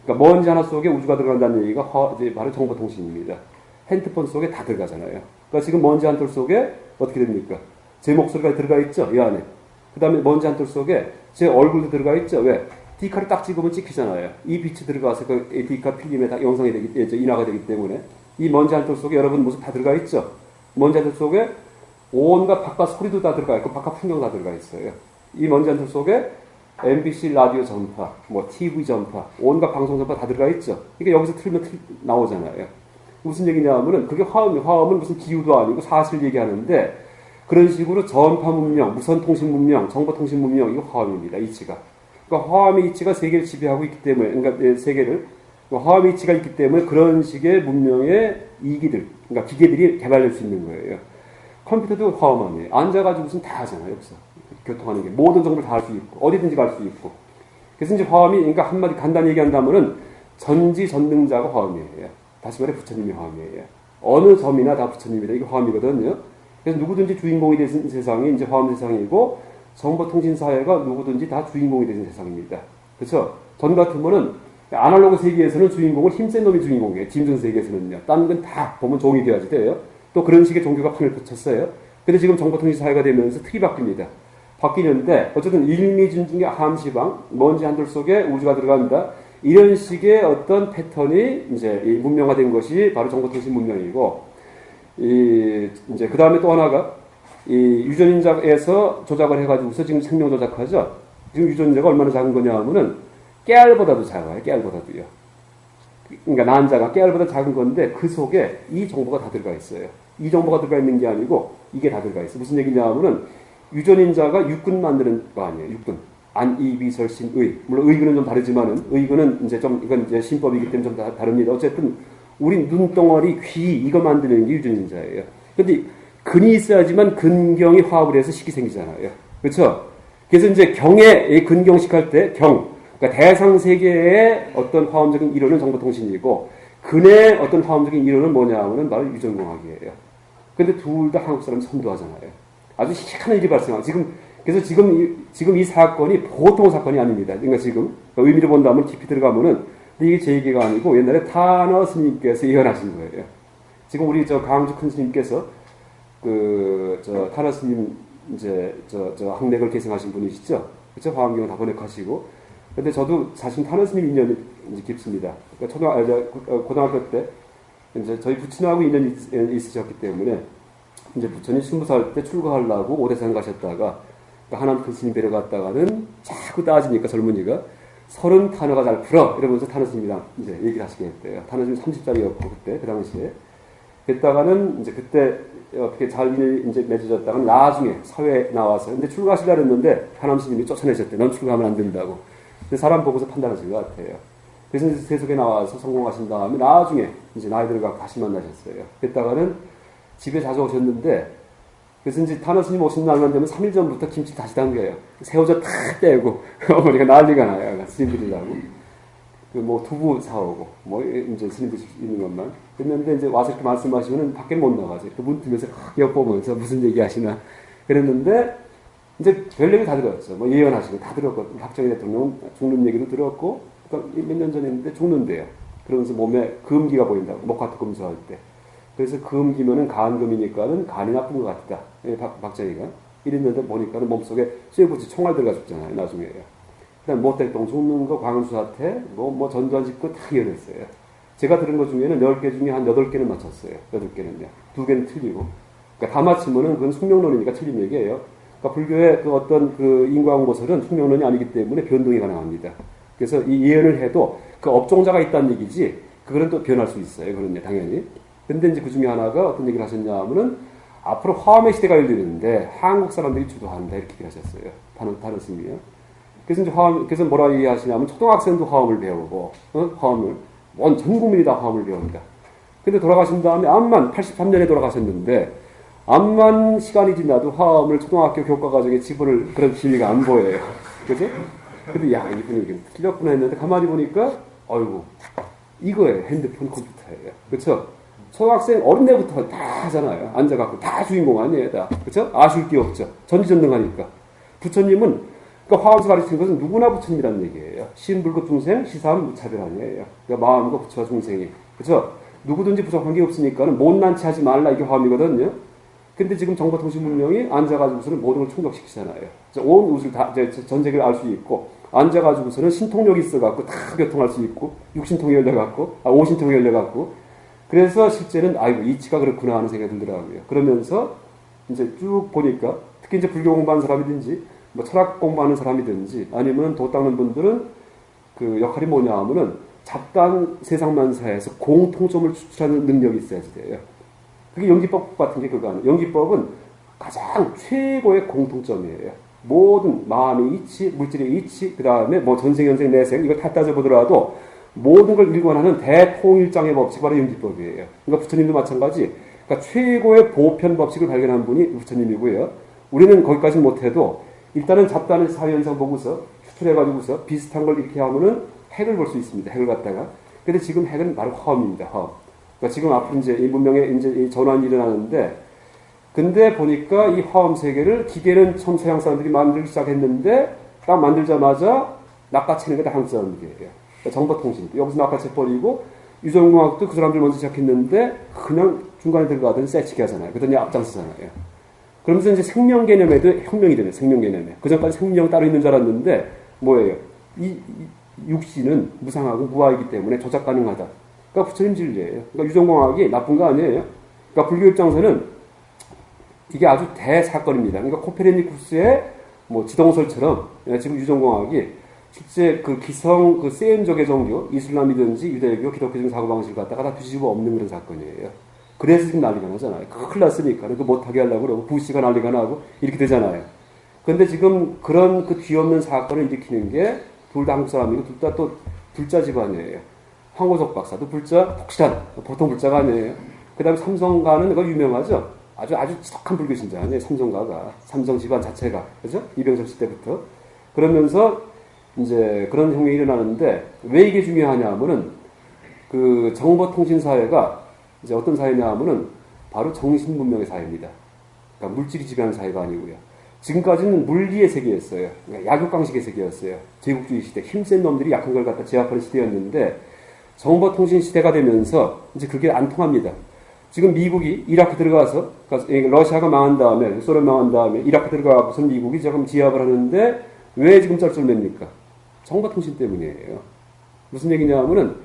그러니까 먼지 하나 속에 우주가 들어간다는 얘기가 이제 바로 정보통신입니다. 핸드폰 속에 다 들어가잖아요. 그러니까 지금 먼지 한 톨 속에 어떻게 됩니까? 제 목소리가 들어가 있죠? 이 안에. 그 다음에 먼지 한 톨 속에 제 얼굴도 들어가 있죠? 왜? D카를 딱 찍으면 찍히잖아요. 이 빛이 들어가서 그 D카 필름에 다 영상이 인화가 되기 때문에 이 먼지 한 톨 속에 여러분 모습 다 들어가 있죠? 먼지 한 톨 속에 온갖 바깥 소리도 다 들어가 있고 바깥 풍경 다 들어가 있어요. 이 먼지 한 톨 속에 MBC 라디오 전파, 뭐 TV 전파, 온갖 방송 전파 다 들어가 있죠? 이게 여기서 틀면 나오잖아요. 무슨 얘기냐면은 그게 화음은 무슨 기후도 아니고 사실 얘기하는데 그런 식으로 전파 문명, 무선 통신 문명, 정보 통신 문명 이거 화음입니다. 이치가. 그러니까 화음의 이치가 세계를 지배하고 있기 때문에 그러니까 세계를 화음의 이치가 있기 때문에 그런 식의 문명의 이기들, 그러니까 기계들이 개발될 수 있는 거예요. 컴퓨터도 화음이에요. 앉아가지고 무슨 다 하잖아요. 여기서 교통하는 게 모든 정보를 다 할 수 있고 어디든지 갈 수 있고. 그래서 이제 화음이 그러니까 한마디 간단히 얘기한다면은 전지전능자가 화음이에요. 다시 말해 부처님이 화음이에요. 어느 점이나 다 부처님이다. 이게 화음이거든요. 그래서 누구든지 주인공이 되는 세상이 이제 화음 세상이고 정보통신사회가 누구든지 다 주인공이 되는 세상입니다. 그렇죠? 전 같으면은 아날로그 세계에서는 주인공은 힘센 놈이 주인공이에요. 짐승 세계에서는요. 딴 건 다 보면 종이 돼야지 돼요. 또 그런 식의 종교가 판을 붙였어요. 근데 지금 정보통신사회가 되면서 틀이 바뀝니다. 바뀌는데 어쨌든 일미준중의 함시방, 먼지 한돌 속에 우주가 들어간다. 이런 식의 어떤 패턴이 이제 문명화된 것이 바로 정보통신 문명이고, 이제 그 다음에 또 하나가 이 유전인자에서 조작을 해가지고서 지금 생명 조작하죠. 지금 유전인자가 얼마나 작은 거냐 하면은 깨알보다도 작아요. 깨알보다도요. 그러니까 난자가 깨알보다 작은 건데 그 속에 이 정보가 다 들어가 있어요. 이 정보가 들어가 있는 게 아니고 이게 다 들어가 있어요. 무슨 얘기냐 하면은 유전인자가 육근 만드는 거 아니에요. 육근. 안, 이, 비, 설, 신, 의. 물론 의근은 좀 다르지만은 의근은 이제 좀 이건 이제 신법이기 때문에 좀 다릅니다. 어쨌든 우리 눈덩어리, 귀 이거 만드는 게 유전인자예요. 근데 근이 있어야지만 근경이 화합을 해서 식이 생기잖아요. 그렇죠? 그래서 이제 경에 근경식 할 때 경, 그러니까 대상 세계의 어떤 화음적인 이론은 정보통신이고 근의 어떤 화음적인 이론은 뭐냐 하면은 바로 유전공학이에요. 근데 둘 다 한국 사람 선도하잖아요. 아주 희한한 일이 발생하고 그래서 지금 이 사건이 보통 사건이 아닙니다. 그러니까 지금 의미를 본다면 깊이 들어가면은 이게 제 얘기가 아니고 옛날에 타너 스님께서 예언하신 거예요. 지금 우리 강주 큰 스님께서 타너 스님 이제 학맥을 계승하신 분이시죠. 그렇죠? 화엄경을 다 번역하시고. 근데 저도 사실 타너 스님 인연이 이제 깊습니다. 그러니까 고등학교 때 이제 저희 부친하고 인연이 있으셨기 때문에 이제 부처님 20살 때 출가하려고 오대산 가셨다가 하남 큰 스님 뵈러 갔다가는 자꾸 따지니까 젊은이가 30 탄어가 잘 풀어 이러면서 타너 스님이랑 이제 얘기를 하시게 했대요. 타너 스님 30살이었고 그때 그 당시에 그랬다가는 이제 그때 어떻게 잘 이제 맺어졌다가 나중에 사회에 나와서 근데 출가하시려 했는데 하남 스님이 쫓아내셨대. 넌 출가하면 안 된다고. 근데 사람 보고서 판단하신 것 같아요. 그래서 이제 세속에 나와서 성공하신 다음에 나중에 이제 나이 들어가고 다시 만나셨어요. 그랬다가는 집에 자주 오셨는데, 그래서 이제 타너 스님 오신 날만 되면 3일 전부터 김치 다시 담겨요. 새우젓 다 떼고, 어머니가 난리가 나요. 스님들이라고. 뭐 두부 사오고, 뭐 이제 스님들 있는 것만. 그랬는데 이제 와서 이렇게 말씀하시면은 밖에 못 나가죠. 문 뜨면서 엿보면서 무슨 얘기 하시나. 그랬는데, 이제 별 얘기 다 들었죠. 뭐 예언하시고 다 들었거든요. 박정희 대통령 죽는 얘기도 들었고, 그러니까 몇 년 전에 했는데 죽는데요. 그러면서 몸에 금기가 보인다고, 목화토 금수할 때. 그래서 금기면은 간금이니까는 간이 나쁜 것 같다. 박정희가. 이랬는데 보니까는 몸속에 쇠붙이 총알 들어가 죽잖아요. 나중에요. 그 다음 모택동 죽는 거, 광운수 사태, 뭐 전두환 집고 다 이혼했어요. 제가 들은 것 중에는 10개 중에 한 8개는 맞췄어요. 8개는요. 2개는 틀리고. 그러니까 다 맞추면은 그건 숙명론이니까 틀린 얘기예요. 그러니까 불교의 그 어떤 그 인과응보설은 숙명론이 아니기 때문에 변동이 가능합니다. 그래서 이 예언을 해도 그 업종자가 있다는 얘기지, 그거는 또 변할 수 있어요. 그런데 당연히. 근데 이제 그 중에 하나가 어떤 얘기를 하셨냐 하면은 앞으로 화음의 시대가 열리는데 한국 사람들이 주도한다 이렇게 얘기를 하셨어요. 다른 스님이요. 그래서 이제 그래서 뭐라 얘기하시냐면 초등학생도 화음을 배우고, 화음을, 전 국민이 다 화음을 배웁니다. 근데 돌아가신 다음에 암만 83년에 돌아가셨는데 암만 시간이 지나도 화엄을 초등학교 교과 과정에 집어넣을 그런 기미가 안 보여요. 그죠? 근데 야, 이분이 틀렸구나 했는데 가만히 보니까 어이구, 이거예요. 핸드폰 컴퓨터예요. 그렇죠? 초등학생 어린애부터 다 하잖아요. 앉아갖고 다 주인공 아니에요. 다. 그렇죠? 아실 게 없죠. 전지전능하니까. 부처님은 그러니까 화엄에서 가르치는 것은 누구나 부처님이라는 얘기예요. 신불급 중생, 시사함 무차별 아니에요. 그러니까 마음과 부처와 중생이. 그렇죠? 누구든지 부처 관계없으니까는 못난 체 하지 말라 이게 화엄이거든요. 근데 지금 정보통신문명이 앉아가지고서는 모든 걸 충족시키잖아요. 온 우주를 다, 전 세계를 알 수 있고, 앉아가지고서는 신통력이 있어갖고 다 교통할 수 있고, 육신통이 열려갖고, 오신통이 열려갖고, 그래서 실제는, 아이고, 이치가 그렇구나 하는 생각이 들더라고요. 그러면서 이제 쭉 보니까, 특히 이제 불교 공부하는 사람이든지, 뭐 철학 공부하는 사람이든지, 아니면 도 닦는 분들은 그 역할이 뭐냐 하면은, 잡다한 세상만사에서 공통점을 추출하는 능력이 있어야지 돼요. 그게 연기법 같은 게 그거 아니에요. 연기법은 가장 최고의 공통점이에요. 모든 마음의 이치, 물질의 이치, 그 다음에 뭐 전생, 연생, 내생, 이걸 다 따져보더라도 모든 걸 일관하는 대통일장의 법칙이 바로 연기법이에요. 그러니까 부처님도 마찬가지. 그러니까 최고의 보편 법칙을 발견한 분이 부처님이고요. 우리는 거기까지는 못해도 일단은 잡다한 사회현상 보고서 추출해가지고서 비슷한 걸 이렇게 하면은 핵을 볼 수 있습니다. 핵을 갖다가. 근데 지금 핵은 바로 화엄입니다. 화엄. 그러니까 지금 앞으로 이제 이 문명에 이제 이 전환이 일어나는데, 근데 보니까 이 화엄 세계를 기계는 처음 서양 사람들이 만들기 시작했는데, 딱 만들자마자 낚아채는 게 다 한국 사람들이에요. 그러니까 정보통신. 여기서 낚아채버리고, 유전공학도 그 사람들 먼저 시작했는데, 그냥 중간에 들어가더니 쎄치게 하잖아요. 그러더니 앞장서잖아요. 그러면서 이제 생명 개념에도 혁명이 되네, 생명 개념에. 그 전까지 생명 따로 있는 줄 알았는데, 뭐예요? 이 육신은 무상하고 무아이기 때문에 조작 가능하다. 그러니까 부처님 진리예요. 그러니까 유전공학이 나쁜 거 아니에요. 그러니까 불교 입장에서는 이게 아주 대사건입니다. 그러니까 코페르니쿠스의 뭐 지동설처럼 지금 유전공학이 실제 그 기성 그 세인족의 종교, 이슬람이든지 유대교, 기독교적 사고방식을 갖다가 다 뒤집어 엎는 그런 사건이에요. 그래서 지금 난리가 나잖아요. 큰일 났으니까. 그거 못하게 하려고 그러고 부시가 난리가 나고 이렇게 되잖아요. 그런데 지금 그런 그 뒤엎는 사건을 일으키는 게 둘 다 한국 사람이고 둘 다 또 불자 집안이에요. 황호석 박사도 불자, 독실한 보통 불자가 아니에요. 그 다음에 삼성가는 그거 유명하죠. 아주 지독한 불교 신자 아니에요. 삼성가가 삼성 집안 자체가 그죠? 이병철 씨 때부터 그러면서 이제 그런 혁명이 일어나는데 왜 이게 중요하냐면은 그 정보통신 사회가 이제 어떤 사회냐면은 바로 정신 문명의 사회입니다. 그러니까 물질이 지배하는 사회가 아니고요. 지금까지는 물리의 세계였어요. 그러니까 약육강식의 세계였어요. 제국주의 시대, 힘센 놈들이 약한 걸 갖다 제압하는 시대였는데 정보통신 시대가 되면서 이제 그게 안 통합니다. 지금 미국이 이라크 들어가서, 그러니까 러시아가 망한 다음에, 소련 망한 다음에 이라크 들어가서 미국이 지금 지압을 하는데 왜 지금 쩔쩔맵니까? 정보통신 때문이에요. 무슨 얘기냐 하면은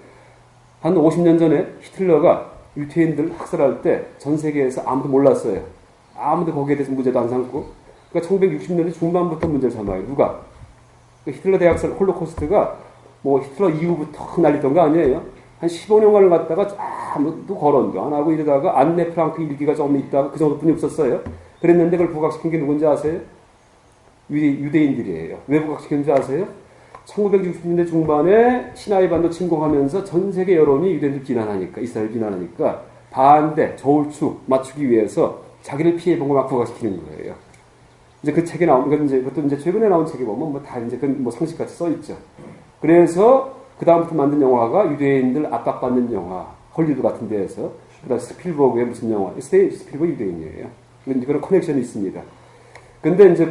한 50년 전에 히틀러가 유태인들 학살할 때 전 세계에서 아무도 몰랐어요. 아무도 거기에 대해서 문제도 안 삼고. 그러니까 1960년대 중반부터 문제를 삼아요. 누가? 히틀러 대학살 홀로코스트가 뭐 히틀러 이후부터 난리던 거 아니에요. 한 15년간을 갔다가 아무도 거론도 안 하고 이러다가 안네 프랑크 일기가 조금 있다가 그 정도뿐이 없었어요. 그랬는데 그걸 부각시킨 게 누군지 아세요? 유대인들이에요. 왜 부각시켰는지 아세요? 1960년대 중반에 시나이 반도 침공하면서 전 세계 여론이 유대인들 비난하니까, 이스라엘 비난하니까 반대, 저울추 맞추기 위해서 자기를 피해본 걸 막 부각시키는 거예요. 이제 그 책에 나온, 그것도 이제 최근에 나온 책에 보면 뭐 다 이제 그 뭐 상식같이 써있죠. 그래서 그다음부터 만든 영화가 유대인들 압박받는 영화, 헐리우드 같은 데에서, 그 다음 스필버그의 무슨 영화, 스필버그 유대인이에요. 그런 커넥션이 있습니다. 근데 이제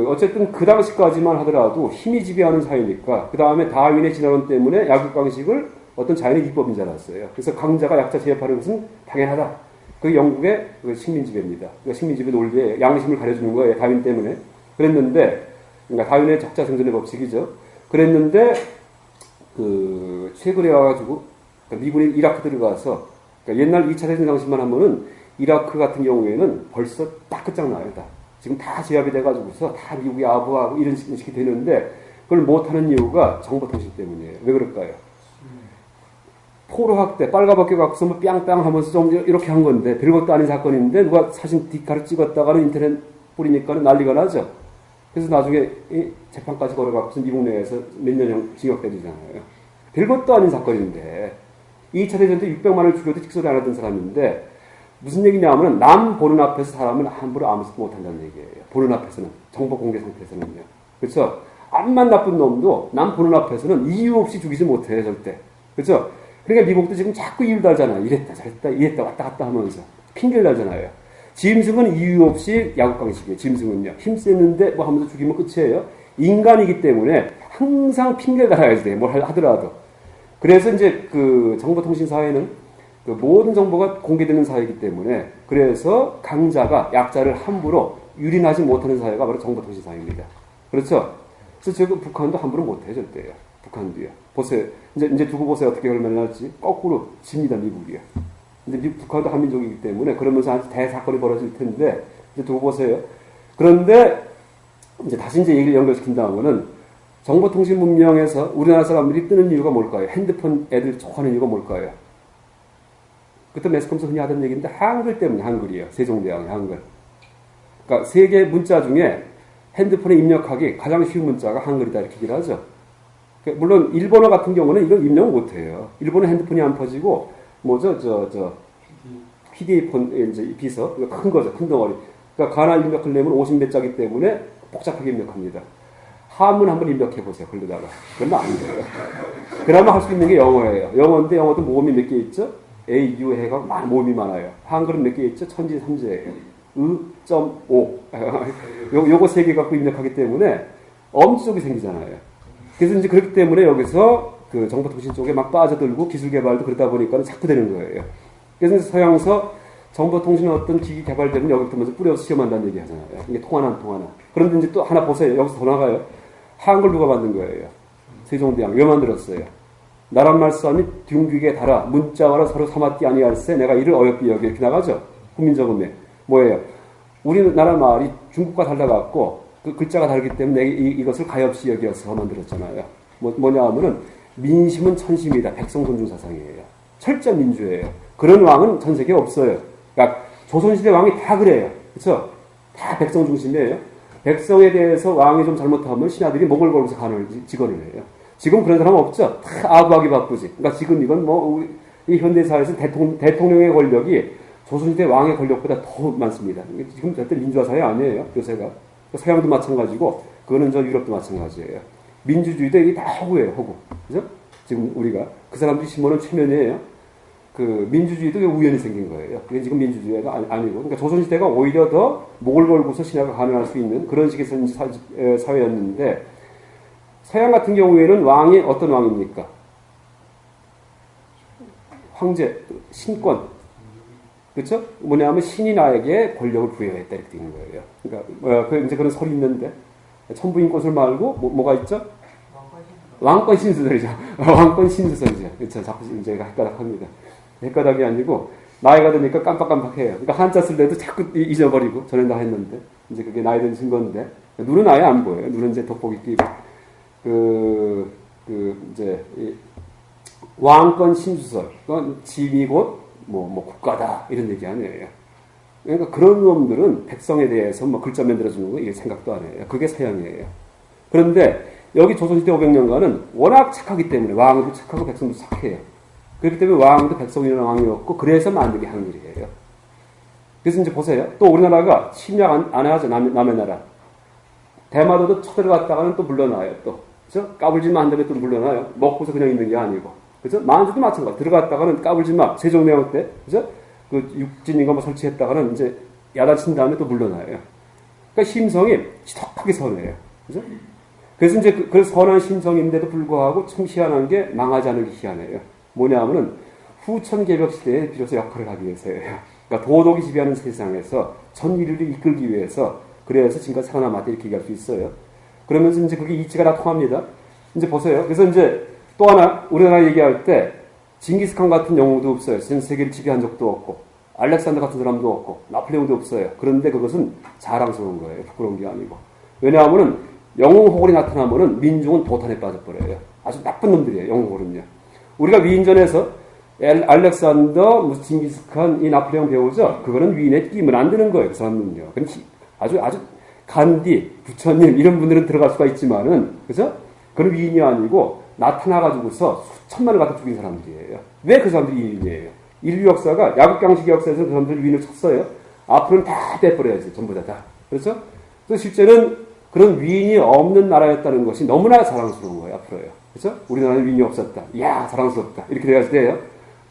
어쨌든 그 당시까지만 하더라도 힘이 지배하는 사회니까, 그 다음에 다윈의 진화론 때문에 약육강식을 어떤 자연의 이법인 줄 알았어요. 그래서 강자가 약자 제압하는 것은 당연하다. 그 영국의 식민지배입니다. 그러니까 식민지배 논리에 양심을 가려주는 거예요. 다윈 때문에. 그랬는데, 그러니까 다윈의 적자 생존의 법칙이죠. 그랬는데, 최근에 와가지고, 그러니까 미군이 이라크 들어가서, 그러니까 옛날 2차 대전 당시만 하면은, 이라크 같은 경우에는 벌써 딱 끝장나요, 다. 지금 다 제압이 돼가지고서 다 미국이 아부하고 이런 식이 되는데, 그걸 못하는 이유가 정보통신 때문이에요. 왜 그럴까요? 포로학 때 빨가벗겨 갖고서 뭐 뺑뺑 하면서 좀 이렇게 한 건데, 별것도 아닌 사건인데, 누가 사진 디카를 찍었다가는 인터넷 뿌리니까는 난리가 나죠. 그래서 나중에 재판까지 걸어갖고서 미국 내에서 몇 년형 징역 때리잖아요. 별것도 아닌 사건인데 2차 대전 때 600만을 죽여도 직소리 안 하던 사람인데 무슨 얘기냐면은 남 보는 앞에서 사람은 함부로 아무것도 못한다는 얘기예요. 보는 앞에서는. 정보 공개 상태에서는요. 그렇죠? 암만 나쁜 놈도 남 보는 앞에서는 이유 없이 죽이지 못해요. 절대. 그렇죠? 그러니까 미국도 지금 자꾸 이유를 달잖아요. 이랬다 저랬다 이랬다 왔다 갔다 하면서. 핑계를 달잖아요. 짐승은 이유 없이 야구강식이에요. 짐승은요. 힘셌는데 뭐 하면서 죽이면 끝이에요. 인간이기 때문에 항상 핑계를 달아야 돼요. 뭘 하더라도. 그래서 이제 그 정보통신 사회는 그 모든 정보가 공개되는 사회이기 때문에 그래서 강자가 약자를 함부로 유린하지 못하는 사회가 바로 정보통신 사회입니다. 그렇죠? 그래서 지금 북한도 함부로 못해요. 절대요. 북한도요. 보세요. 이제 두고 보세요. 어떻게 얼마나 날지. 거꾸로 집니다. 미국이요. 근데 북한도 한민족이기 때문에 그러면서 아주 대사건이 벌어질 텐데 이제 두고 보세요. 그런데 이제 다시 이제 얘기를 연결시킨다면은 정보통신 문명에서 우리나라 사람들이 뜨는 이유가 뭘까요? 핸드폰 애들 촉하는 이유가 뭘까요? 그때 매스컴에서 흔히 하던 얘기인데 한글 때문에 한글이에요. 세종대왕의 한글. 그러니까 세계 문자 중에 핸드폰에 입력하기 가장 쉬운 문자가 한글이다 이렇게 얘기를 하죠. 물론 일본어 같은 경우는 이거 입력을 못해요. 일본은 핸드폰이 안 퍼지고 PD폰 이제 비서 큰 거죠. 큰 덩어리. 그러니까 가나 입력하려면 50몇 자기 때문에 복잡하게 입력합니다. 한문 한번 입력해 보세요. 그러다가 그러면 안 돼요. 그나마 할 수 있는 게 영어예요. 영어인데 영어도 모음이 몇 개 있죠? A, U, 해가 모음이 많아요. 한글은 몇 개 있죠? 천지 삼재예요. 의.오. 요거 세 개 갖고 입력하기 때문에 엄지족이 생기잖아요. 그래서 이제 그렇기 때문에 여기서 그 정보통신 쪽에 막 빠져들고 기술 개발도 그러다 보니까 자꾸 되는 거예요. 그래서 서양서 정보통신 어떤 기기 개발되면 여기부터 먼저 뿌려서 시험한다는 얘기 하잖아요. 이게 통하나 안 통하나. 그런데 이제 또 하나 보세요. 여기서 더 나가요. 한글 누가 만든 거예요? 세종대왕. 왜 만들었어요? 나란 말싸움이 둥귀게 달아 문자와라 서로 삼았디 아니할세 내가 이를 어여삐 여기 이렇게 나가죠. 훈민정음에. 뭐예요? 우리나라 말이 중국과 달라갖고 그 글자가 다르기 때문에 이것을 가엾이 여기어서 만들었잖아요. 뭐냐 하면은 민심은 천심이다. 백성 존중 사상이에요. 철저 민주예요. 그런 왕은 전 세계에 없어요. 그러니까 조선시대 왕이 다 그래요. 그렇죠? 다 백성 중심이에요. 백성에 대해서 왕이 좀 잘못하면 신하들이 목을 걸고서 간을 직언을 해요. 지금 그런 사람 없죠? 다 아부하기 바쁘지. 그러니까 지금 이건 뭐 이 현대사회에서 대통령의 권력이 조선시대 왕의 권력보다 더 많습니다. 지금 절대 민주화 사회 아니에요. 요새가. 서양도 마찬가지고 그거는 저 유럽도 마찬가지예요. 민주주의도 이게 다 허구예요. 허구. 그죠? 지금 우리가 그 사람들이 심어놓은 최면이에요. 그 민주주의도 우연히 생긴 거예요. 그게 지금 민주주의가 아니고. 그러니까 조선시대가 오히려 더 목을 걸고서 신하가 가능할 수 있는 그런 식의 사회였는데 서양 같은 경우에는 왕이 어떤 왕입니까? 황제, 신권. 그렇죠? 뭐냐면 신이 나에게 권력을 부여했다 이렇게 되는 거예요. 그러니까 이제 그런 설이 있는데 천부인꽃을 말고 뭐가 있죠? 왕권 신수설이죠. 왕권 신수설이죠. 그렇죠. 자꾸 이제 헷가닥합니다. 헷가닥이 아니고 나이가 드니까 깜빡깜빡해요. 그러니까 한자 쓸 때도 자꾸 잊어버리고 전에 다 했는데 이제 그게 나이 든 증거인데 눈은 아예 안 보여요. 눈은 이제 돋보기 끼고 이제 왕권 신수설. 그건 집이 곧 뭐 국가다 이런 얘기 아니에요. 그러니까 그런 놈들은 백성에 대해서 뭐 글자 만들어주는 거 이게 생각도 안 해요. 그게 서양이에요. 그런데 여기 조선시대 500년간은 워낙 착하기 때문에 왕도 착하고 백성도 착해요. 그렇기 때문에 왕도 백성이라는 왕이었고 그래서 만든 게 한글이에요. 그래서 이제 보세요. 또 우리나라가 침략 안 하죠. 남의 나라. 대마도도 쳐들어갔다가는 또 물러나요. 또 그죠? 까불지만 한다음에 또 물러나요. 먹고서 그냥 있는 게 아니고. 그죠? 만주도 마찬가지. 들어갔다가는 까불지 마. 세종대왕 때, 그죠? 그 육진인가 뭐 설치했다가는 이제 야단친 다음에 또 물러나요. 그러니까 심성이 지독하게 선해요. 그죠? 그래서 이제 그 선한 심성인데도 불구하고 참 희한한 게 망하지 않은 게 희한해요. 뭐냐면은 후천 개벽 시대에 비로소 역할을 하기 위해서예요. 그러니까 도덕이 지배하는 세상에서 전 인류를 이끌기 위해서 그래서 지금까지 살아남았다 이렇게 얘기할 수 있어요. 그러면서 이제 그게 이치가 다 통합니다. 이제 보세요. 그래서 이제 또 하나 우리나라 얘기할 때 징기스칸 같은 영웅도 없어요. 전 세계를 지배한 적도 없고 알렉산더 같은 사람도 없고 나폴레옹도 없어요. 그런데 그것은 자랑스러운 거예요. 부끄러운 게 아니고. 왜냐하면은 영웅 호걸이 나타나면은 민중은 도탄에 빠져버려요. 아주 나쁜 놈들이에요. 영웅 호걸은요. 우리가 위인전에서 알렉산더, 무슨 징기스칸, 이 나폴레옹 배우죠. 그거는 위인에 끼면 안 되는 거예요. 그 사람은요. 아주 간디, 부처님 이런 분들은 들어갈 수가 있지만은 그죠? 그런 위인이 아니고 나타나가지고서 수천만을 갖다 죽인 사람들이에요. 왜 그 사람들이 위인이에요? 인류 역사가 야국강식 역사에서 그 사람들 위인을 쳤어요. 앞으로는 다 빼버려야지. 전부 다. 그렇죠? 그래서 실제는 그런 위인이 없는 나라였다는 것이 너무나 자랑스러운 거예요. 앞으로요. 그렇죠? 우리나라는 위인이 없었다. 이야, 자랑스럽다. 이렇게 돼야 돼요.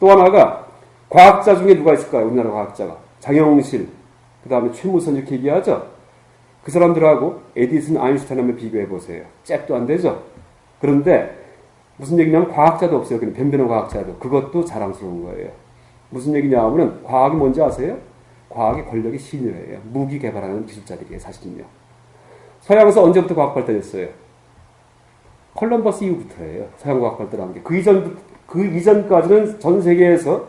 또 하나가 과학자 중에 누가 있을까요? 우리나라 과학자가. 장영실, 그 다음에 최무선 이렇게 얘기하죠. 그 사람들하고 에디슨, 아인슈타인 한번 비교해 보세요. 잽도 안 되죠. 그런데 무슨 얘기냐면 과학자도 없어요. 그냥 변변한 과학자도. 그것도 자랑스러운 거예요. 무슨 얘기냐 하면은 과학이 뭔지 아세요? 과학의 권력이 신유예요. 무기 개발하는 기술자들이에요. 사실은요. 서양에서 언제부터 과학 발달했어요? 콜럼버스 이후부터예요. 서양 과학 발달한 게. 그 이전까지는 전 세계에서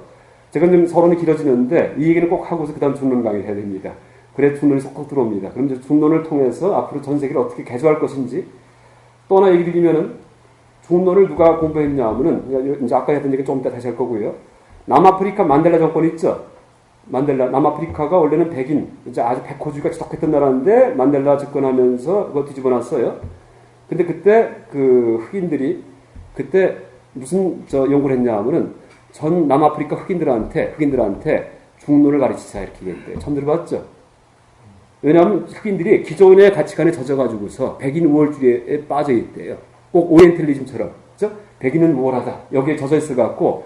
제가 좀 서론이 길어지는데 이 얘기를 꼭 하고서 그 다음 중론 강의를 해야 됩니다. 그래 중론이 속속 들어옵니다. 그럼 이제 중론을 통해서 앞으로 전 세계를 어떻게 개조할 것인지 또 하나 얘기 드리면은 중론을 누가 공부했냐 하면은 이제 아까 했던 얘기 좀 이따 다시 할 거고요. 남아프리카 만델라 정권 있죠? 만델라, 남아프리카가 원래는 백인, 이제 아주 백호주의가 지독했던 나라인데 만델라 집권하면서 그거 뒤집어 놨어요. 근데 그때 그 흑인들이 그때 무슨 연구를 했냐 하면은 전 남아프리카 흑인들한테 중론을 가르치자 이렇게 얘기했대요. 처음 들어봤죠? 왜냐하면 흑인들이 기존의 가치관에 젖어가지고서 백인 우월주의에 빠져 있대요. 꼭 오리엔탈리즘처럼. 그죠? 백인은 우월하다. 여기에 젖어 있어갖고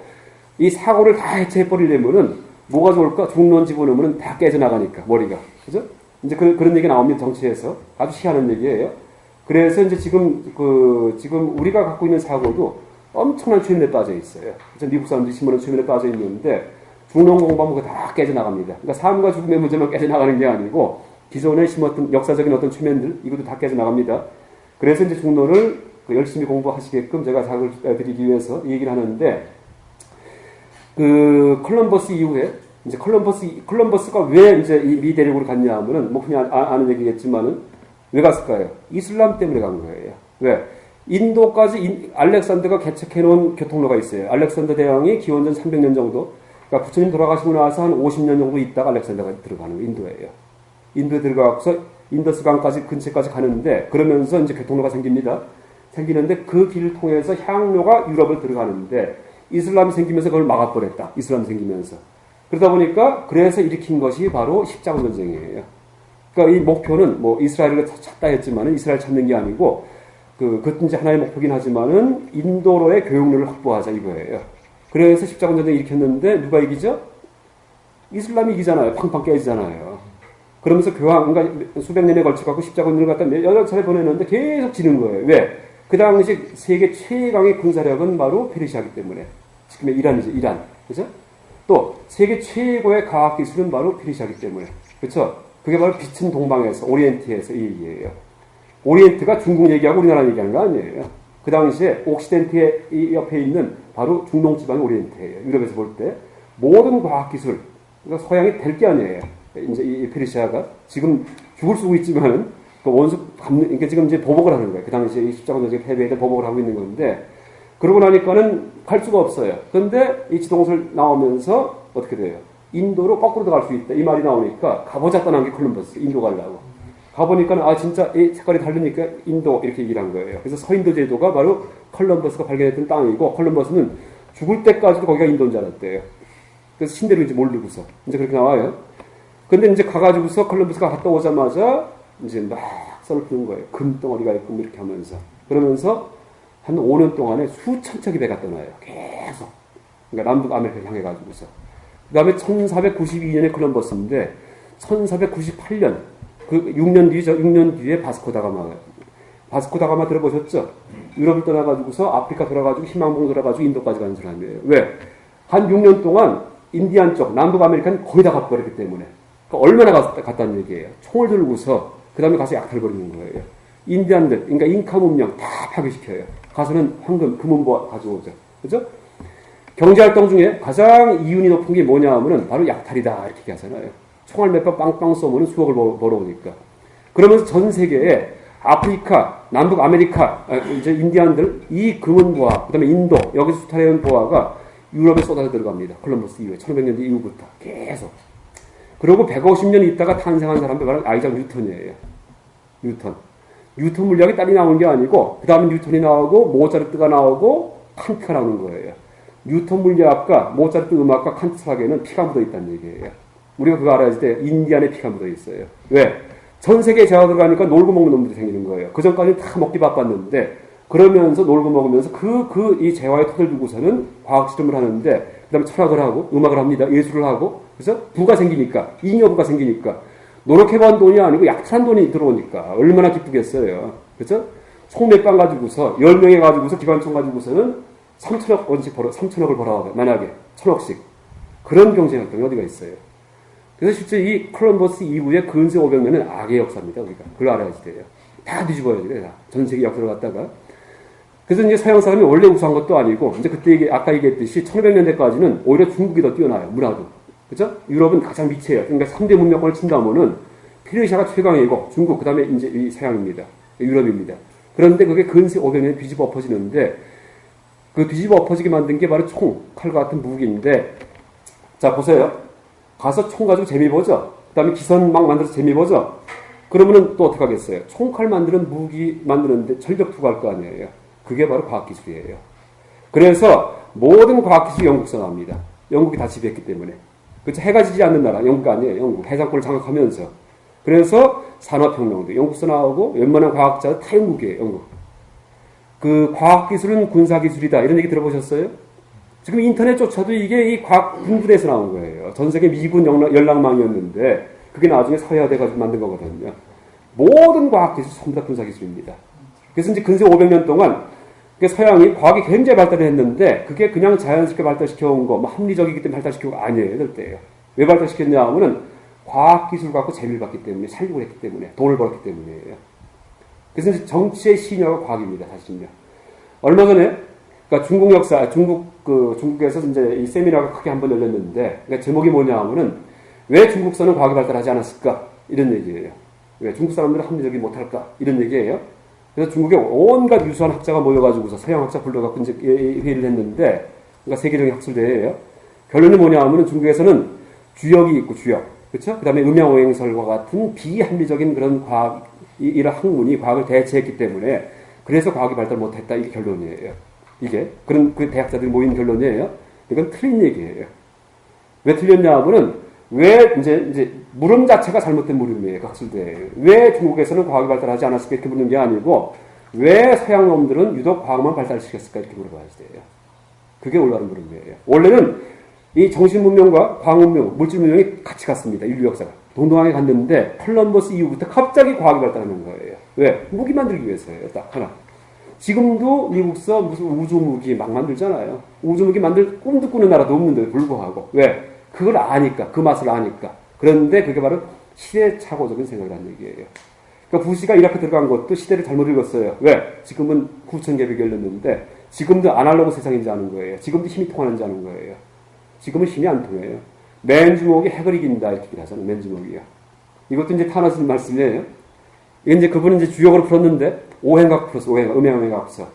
이 사고를 다 해체해버리려면은 뭐가 좋을까? 중론 집어넣으면 다 깨져나가니까, 머리가. 그죠? 이제 그런 얘기 나옵니다, 정치에서. 아주 희한한 얘기예요. 그래서 이제 지금 우리가 갖고 있는 사고도 엄청난 최면에 빠져 있어요. 그래서 미국 사람들이 심어놓은 최면에 빠져 있는데, 중론 공부하면 그거 다 깨져나갑니다. 그러니까 삶과 죽음의 문제만 깨져나가는 게 아니고, 기존에 심었던 역사적인 어떤 최면들, 이것도 다 깨져나갑니다. 그래서 이제 중론을 열심히 공부하시게끔 제가 자극을 드리기 위해서 이 얘기를 하는데, 그 콜럼버스 이후에 이제 콜럼버스가 왜 이제 이 미 대륙으로 갔냐 하면은 뭐 그냥 아는 얘기겠지만은 왜 갔을까요? 이슬람 때문에 간 거예요. 왜? 인도까지 알렉산더가 개척해 놓은 교통로가 있어요. 알렉산더 대왕이 기원전 300년 정도, 그러니까 부처님 돌아가시고 나서 한 50년 정도 있다가 알렉산더가 들어가는 인도예요. 인도에 들어가서 인더스강까지 근처까지 가는데 그러면서 이제 교통로가 생깁니다. 생기는데 그 길을 통해서 향로가 유럽을 들어가는데 이슬람이 생기면서 그걸 막아버렸다. 이슬람이 생기면서. 그러다 보니까 그래서 일으킨 것이 바로 십자군 전쟁이에요. 그러니까 이 목표는 뭐 이스라엘을 찾다 했지만은 이스라엘 찾는 게 아니고 그것도 이제 하나의 목표긴 하지만은 인도로의 교육로를 확보하자 이거예요. 그래서 십자군 전쟁을 일으켰는데 누가 이기죠? 이슬람이 이기잖아요. 팡팡 깨지잖아요. 그러면서 교황, 그러니까 수백 년에 걸쳐갖고 십자군을 갖다 여러 차례 보냈는데 계속 지는 거예요. 왜? 그 당시 세계 최강의 군사력은 바로 페르시아이기 때문에. 지금의 이란이죠, 이란. 그죠? 또, 세계 최고의 과학기술은 바로 페르시아이기 때문에. 그쵸? 그게 바로 빛은 동방에서, 오리엔트에서 이 얘기예요. 오리엔트가 중국 얘기하고 우리나라 얘기하는 거 아니에요. 그 당시에 옥시덴트의 옆에 있는 바로 중동 지방이 오리엔트예요. 유럽에서 볼 때. 모든 과학기술, 그러니까 서양이 될 게 아니에요. 이제 이 페르시아가. 지금 죽을 쓰고 있지만은, 원수 그러니까 지금 이제 보복을 하는 거예요. 그 당시에 십자군 전쟁 패배에 대해 보복을 하고 있는 건데, 그러고 나니까는 갈 수가 없어요. 그런데 이 지동설 나오면서 어떻게 돼요? 인도로 거꾸로 들어갈 수 있다. 이 말이 나오니까 가보자 떠난 게 콜럼버스. 인도 가려고. 가보니까 진짜 이 색깔이 다르니까 인도 이렇게 얘기를 한 거예요. 그래서 서인도 제도가 바로 콜럼버스가 발견했던 땅이고, 콜럼버스는 죽을 때까지도 거기가 인도인 줄 알았대요. 그래서 신대로 이제 모르고서 이제 그렇게 나와요. 근데 이제 가가지고서 콜럼버스가 갔다 오자마자 이제 막 썰을 푸는 거예요. 금덩어리가 있고 이렇게 하면서. 그러면서 한 5년 동안에 수천 척의 배가 떠나요. 계속. 그러니까 남북 아메리카를 향해가지고서. 그 다음에 1492년에 콜럼버스인데 1498년, 그 6년 뒤죠. 6년 뒤에 바스코다가마 들어보셨죠? 유럽을 떠나가지고서 아프리카 돌아가지고 희망봉 돌아가지고 인도까지 가는 사람이에요. 왜? 한 6년 동안 인디안 쪽, 남북 아메리카는 거의 다 가버렸기 때문에. 그러니까 얼마나 갔다는 얘기예요. 총을 들고서 그 다음에 가서 약탈 벌이는 거예요. 인디안들, 그러니까 잉카 문명 다 파괴시켜요. 가서는 황금, 금은 가져오죠. 그죠? 경제활동 중에 가장 이윤이 높은 게 뭐냐 하면은 바로 약탈이다. 이렇게 얘기하잖아요. 총알 몇 발 빵빵 쏘면 수억을 벌어오니까. 그러면서 전 세계에 아프리카, 남북 아메리카, 이제 인디안들, 이 금은 보화, 그 다음에 인도, 여기서 수탈해온 보화가 유럽에 쏟아져 들어갑니다. 콜럼버스 이후에, 1500년대 이후부터. 계속. 그리고 150년 있다가 탄생한 사람이 바로 아이작 뉴턴이에요. 뉴턴 물리학이 딸이 나오는 게 아니고, 그 다음에 뉴턴이 나오고, 모차르트가 나오고, 칸트가 나오는 거예요. 뉴턴 물리학과 모차르트 음악과 칸트 철학에는 피가 묻어 있다는 얘기예요. 우리가 그거 알아야 돼. 인디안에 피가 묻어 있어요. 왜? 전 세계에 재화 들어가니까 놀고 먹는 놈들이 생기는 거예요. 그 전까지는 다 먹기 바빴는데 그러면서 놀고 먹으면서 이 재화의 토대를 두고서는 과학 실험을 하는데 그 다음에 철학을 하고 음악을 합니다. 예술을 하고 그래서 부가 생기니까 잉여부가 생기니까 노력해본 돈이 아니고 약탈한 돈이 들어오니까 얼마나 기쁘겠어요. 그렇죠? 총 몇 방 가지고서 10명에 가지고서 기관총 가지고서는 3천억을 벌어와요. 만약에 1,000억씩. 그런 경제 활동이 어디가 있어요. 그래서 실제 이 콜럼버스 이후에 근세 500년은 악의 역사입니다. 우리가 그걸 알아야지 돼요. 다 뒤집어야 돼요. 다. 전 세계 역사를 갖다가. 그래서 이제 서양 사람이 원래 우수한 것도 아니고 이제 그때 아까 얘기했듯이 1500년대까지는 오히려 중국이 더 뛰어나요. 문화도. 그죠? 유럽은 가장 밑이에요. 그러니까 3대 문명권을 친다면은 페르시아가 최강이고 중국 그다음에 이제 이 서양입니다. 유럽입니다. 그런데 그게 근세 500년에 뒤집어 엎어지는데 그 뒤집어 엎어지게 만든 게 바로 총, 칼과 같은 무기인데 자 보세요. 가서 총 가지고 재미 보죠. 그다음에 기선 막 만들어서 재미 보죠. 그러면은 또 어떻게 하겠어요? 총칼 만드는 무기 만드는데 전력 투구할 거 아니에요. 그게 바로 과학기술이에요. 그래서 모든 과학기술이 영국에서 나옵니다. 영국이 다 지배했기 때문에. 그렇죠? 해가 지지 않는 나라, 영국 아니에요. 영국. 해상권을 장악하면서. 그래서 산업혁명도 영국에서 나오고 웬만한 과학자도 다 영국이에요. 영국. 그 과학기술은 군사기술이다. 이런 얘기 들어보셨어요? 지금 인터넷조차도 이게 이 과학 군부대에서 나온 거예요. 전 세계 미군 연락망이었는데 그게 나중에 서해화돼가지고 만든 거거든요. 모든 과학기술 전부 다 군사기술입니다. 그래서 이제 근세 500년 동안 서양이 과학이 굉장히 발달했는데 그게 그냥 자연스럽게 발달시켜온 거, 뭐 합리적이기 때문에 발달시켜온 거 아니에요. 이럴 때예요. 왜 발달시켰냐 하면은 과학기술 갖고 재미를 봤기 때문에, 살림을 했기 때문에, 돈을 벌었기 때문이에요. 그래서 이제 정치의 신여가 과학입니다. 사실은요. 얼마 전에 그러니까 중국 역사, 중국에서 이제 이 세미나가 크게 한번 열렸는데, 그러니까 제목이 뭐냐 하면은, 왜 중국서는 과학이 발달하지 않았을까? 이런 얘기예요. 왜 중국 사람들은 합리적이 못할까? 이런 얘기예요. 그래서 중국에 온갖 유수한 학자가 모여가지고서 서양 학자 불러갖고 이제 회의를 했는데, 그러니까 세계적인 학술대회예요. 결론이 뭐냐 하면은 중국에서는 주역이 있고 주역. 그렇죠? 그 다음에 음양오행설과 같은 비합리적인 그런 과학, 이런 학문이 과학을 대체했기 때문에, 그래서 과학이 발달 못했다. 이게 결론이에요. 이게 그런 그 대학자들이 모인 결론이에요. 이건 틀린 얘기예요. 왜 틀렸냐 하면은 왜 이제 물음 자체가 잘못된 물음이에요. 학술대예요. 왜 중국에서는 과학이 발달하지 않았을까 이렇게 묻는 게 아니고 왜 서양 놈들은 유독 과학만 발달시켰을까 이렇게 물어봐야지 돼요. 그게 올바른 물음이에요. 원래는 이 정신 문명과 과학 문명, 물질 문명이 같이 갔습니다. 인류 역사가 동등하게 갔는데 콜럼버스 이후부터 갑자기 과학이 발달하는 거예요. 왜? 무기 만들기 위해서예요. 딱 하나. 지금도 미국서 무슨 우주무기 막 만들잖아요. 우주무기 만들 꿈도 꾸는 나라도 없는데 불구하고. 왜? 그걸 아니까. 그 맛을 아니까. 그런데 그게 바로 시대착오적인 생각을 한 얘기예요. 그러니까 부시가 이렇게 들어간 것도 시대를 잘못 읽었어요. 왜? 지금은 9,000개벽이 열렸는데 지금도 아날로그 세상인지 아는 거예요. 지금도 힘이 통하는지 아는 거예요. 지금은 힘이 안 통해요. 맨주먹이 핵을 이긴다 이렇게 하잖아요. 맨주먹이요. 이것도 이제 타나스님 말씀이에요. 이게 이제 그분은 이제 주역으로 풀었는데 오행각 풀었어. 음양오행각서.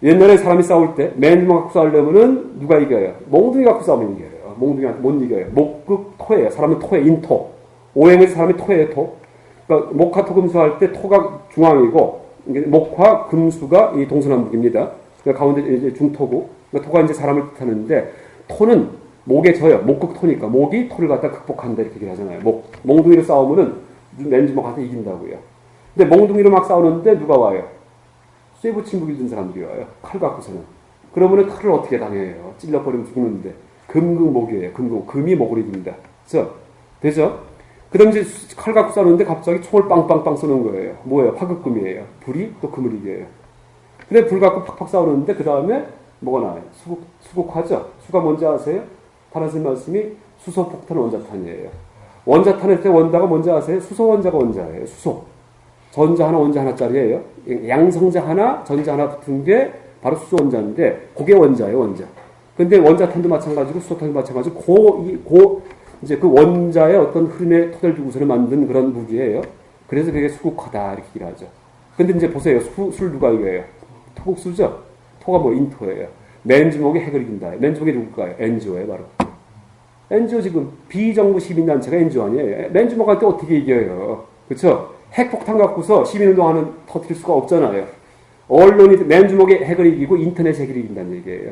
옛날에 사람이 싸울 때 맨주먹 갖고 싸우려면은 누가 이겨요? 몽둥이 갖고 싸우면 이겨요. 몽둥이한테 못 이겨요. 목극 토예요. 사람은 토에 인토. 오행에서 사람이 토예요. 토. 그러니까 목화 토금수 할 때 토가 중앙이고 목화 금수가 이 동서남북입니다. 그러니까 가운데 이제 중토고 그러니까 토가 이제 사람을 뜻하는데 토는 목에 져요. 목극 토니까 목이 토를 갖다 극복한다 이렇게 얘기를 하잖아요. 몽둥이로 싸우면은 맨주먹한테 이긴다고요. 근데 몽둥이로 막 싸우는데 누가 와요? 쇠붙 침묵이 든 사람들이 와요. 칼 갖고서는. 그러면은 칼을 어떻게 당해요? 찔러버리면 죽는데. 금극목이에요. 금이 목을 이긴다. 그래서 되죠? 그 다음에 이제 칼 갖고 싸우는데 갑자기 총을 빵빵빵 쏘는 거예요. 뭐예요? 화극금이에요. 불이 또 금을 이겨요. 근데 불 갖고 팍팍 싸우는데 그 다음에 뭐가 나와요? 수국화죠? 수가 뭔지 아세요? 다른 말씀이 수소폭탄 원자탄이에요. 원자탄일 때 원자가 뭔지 아세요? 수소원자가 원자예요. 수소. 전자 하나, 원자 하나짜리예요. 양성자 하나, 전자 하나 붙은 게 바로 수소원자인데 그게 원자예요, 원자. 근데 원자탄도 마찬가지고 수소탄도 마찬가지고 이제 그 원자의 어떤 흐름에 토대를 두고서는 만든 그런 무기예요. 그래서 그게 수국화다 이렇게 얘기를 하죠. 근데 이제 보세요. 술 누가 이겨요? 토국수죠? 토가 뭐 인토예요. 맨주먹이 핵을 이긴다. 맨주먹이 누굴까요? NGO예요, 바로. NGO 지금 비정부 시민단체가 NGO 아니에요. 맨주먹한테 어떻게 이겨요? 그렇죠? 핵폭탄 갖고서 시민운동하는 터뜨릴 수가 없잖아요. 언론이 맨주먹에 핵을 이기고 인터넷 핵을 이긴다는 얘기예요.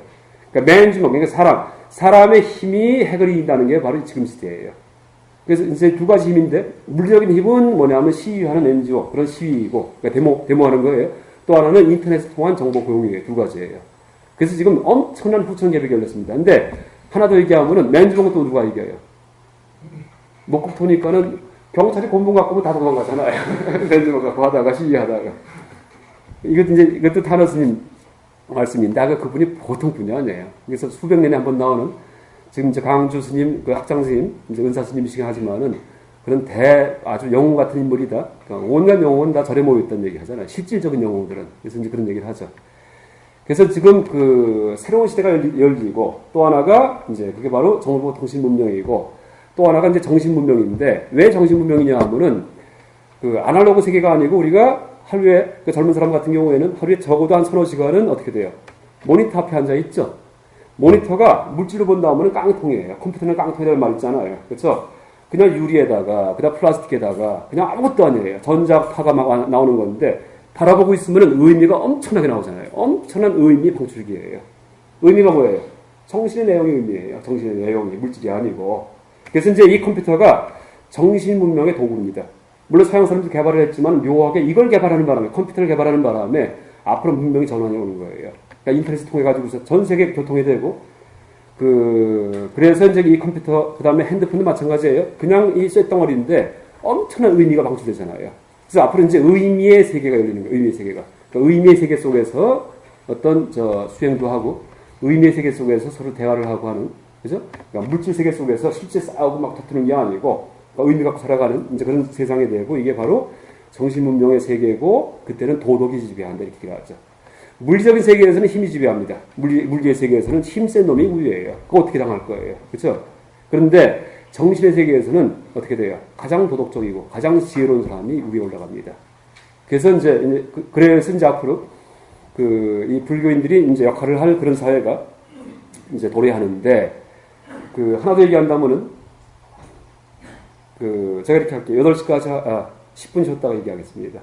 그러니까 맨주먹, 그러니까 사람의 힘이 핵을 이긴다는 게 바로 지금 시대예요. 그래서 이제 두 가지 힘인데, 물리적인 힘은 뭐냐면 시위하는 NGO, 그런 시위이고, 그러니까 데모하는 거예요. 또 하나는 인터넷을 통한 정보 공유예요. 두 가지예요. 그래서 지금 엄청난 후천 개벽이 열렸습니다. 근데 하나 더 얘기하면은 맨주먹은 또 누가 이겨요? 목국 보니까는 경찰이 곤봉 갖고 오면 다 도망가잖아요. 맨주먹 갖고 하다가 시위하다가. 이것도 탄원 스님 말씀인데, 그분이 보통 분이 아니에요. 그래서 수백 년에 한 번 나오는, 지금 이제 강주 스님, 그 학장 스님, 이제 은사 스님이시긴 하지만은, 그런 아주 영웅 같은 인물이다. 그러니까 온갖 영웅은 다 절에 모여있다는 얘기 하잖아요. 실질적인 영웅들은. 그래서 이제 그런 얘기를 하죠. 그래서 지금 그 새로운 시대가 열리고, 또 하나가 이제 그게 바로 정보통신 문명이고, 또 하나가 이제 정신 문명인데, 왜 정신 문명이냐 하면은, 그 아날로그 세계가 아니고 우리가 하루에, 그 젊은 사람 같은 경우에는 하루에 적어도 한 서너 시간은 어떻게 돼요? 모니터 앞에 앉아 있죠? 모니터가 물질로 본다 하면은 깡통이에요. 컴퓨터는 깡통이라는 말 있잖아요. 그렇죠? 그냥 유리에다가, 그다음 플라스틱에다가, 그냥 아무것도 아니에요. 전자파가 막 나오는 건데, 바라보고 있으면 의미가 엄청나게 나오잖아요. 엄청난 의미 방출기예요. 의미가 뭐예요? 정신의 내용의 의미예요. 정신의 내용이, 물질이 아니고. 그래서 이제 이 컴퓨터가 정신 문명의 도구입니다. 물론 서양 사람들도 개발을 했지만 묘하게 이걸 개발하는 바람에, 컴퓨터를 개발하는 바람에 앞으로 문명이 전환이 오는 거예요. 그러니까 인터넷을 통해 가지고서 전 세계 교통이 되고, 그래서 이제 이 컴퓨터, 그 다음에 핸드폰도 마찬가지예요. 그냥 이 쇳덩어리인데 엄청난 의미가 방출되잖아요. 그래서 앞으로 이제 의미의 세계가 열리는 거예요. 의미의 세계가. 그러니까 의미의 세계 속에서 어떤 수행도 하고, 의미의 세계 속에서 서로 대화를 하고 하는, 그죠? 그러니까 물질 세계 속에서 실제 싸우고 막 다투는 게 아니고, 그러니까 의미 갖고 살아가는 이제 그런 세상이 되고, 이게 바로 정신 문명의 세계고, 그때는 도덕이 지배한다 이렇게 얘기하죠. 물리적인 세계에서는 힘이 지배합니다. 물리의 세계에서는 힘센 놈이 우위예요. 그거 어떻게 당할 거예요. 그렇죠? 그런데 정신의 세계에서는 어떻게 돼요? 가장 도덕적이고 가장 지혜로운 사람이 위에 올라갑니다. 그래서 이제 앞으로 이 불교인들이 이제 역할을 할 그런 사회가 이제 도래하는데, 하나 더 얘기한다면은 제가 이렇게 할게요. 8시까지 10분 쉬었다가 얘기하겠습니다.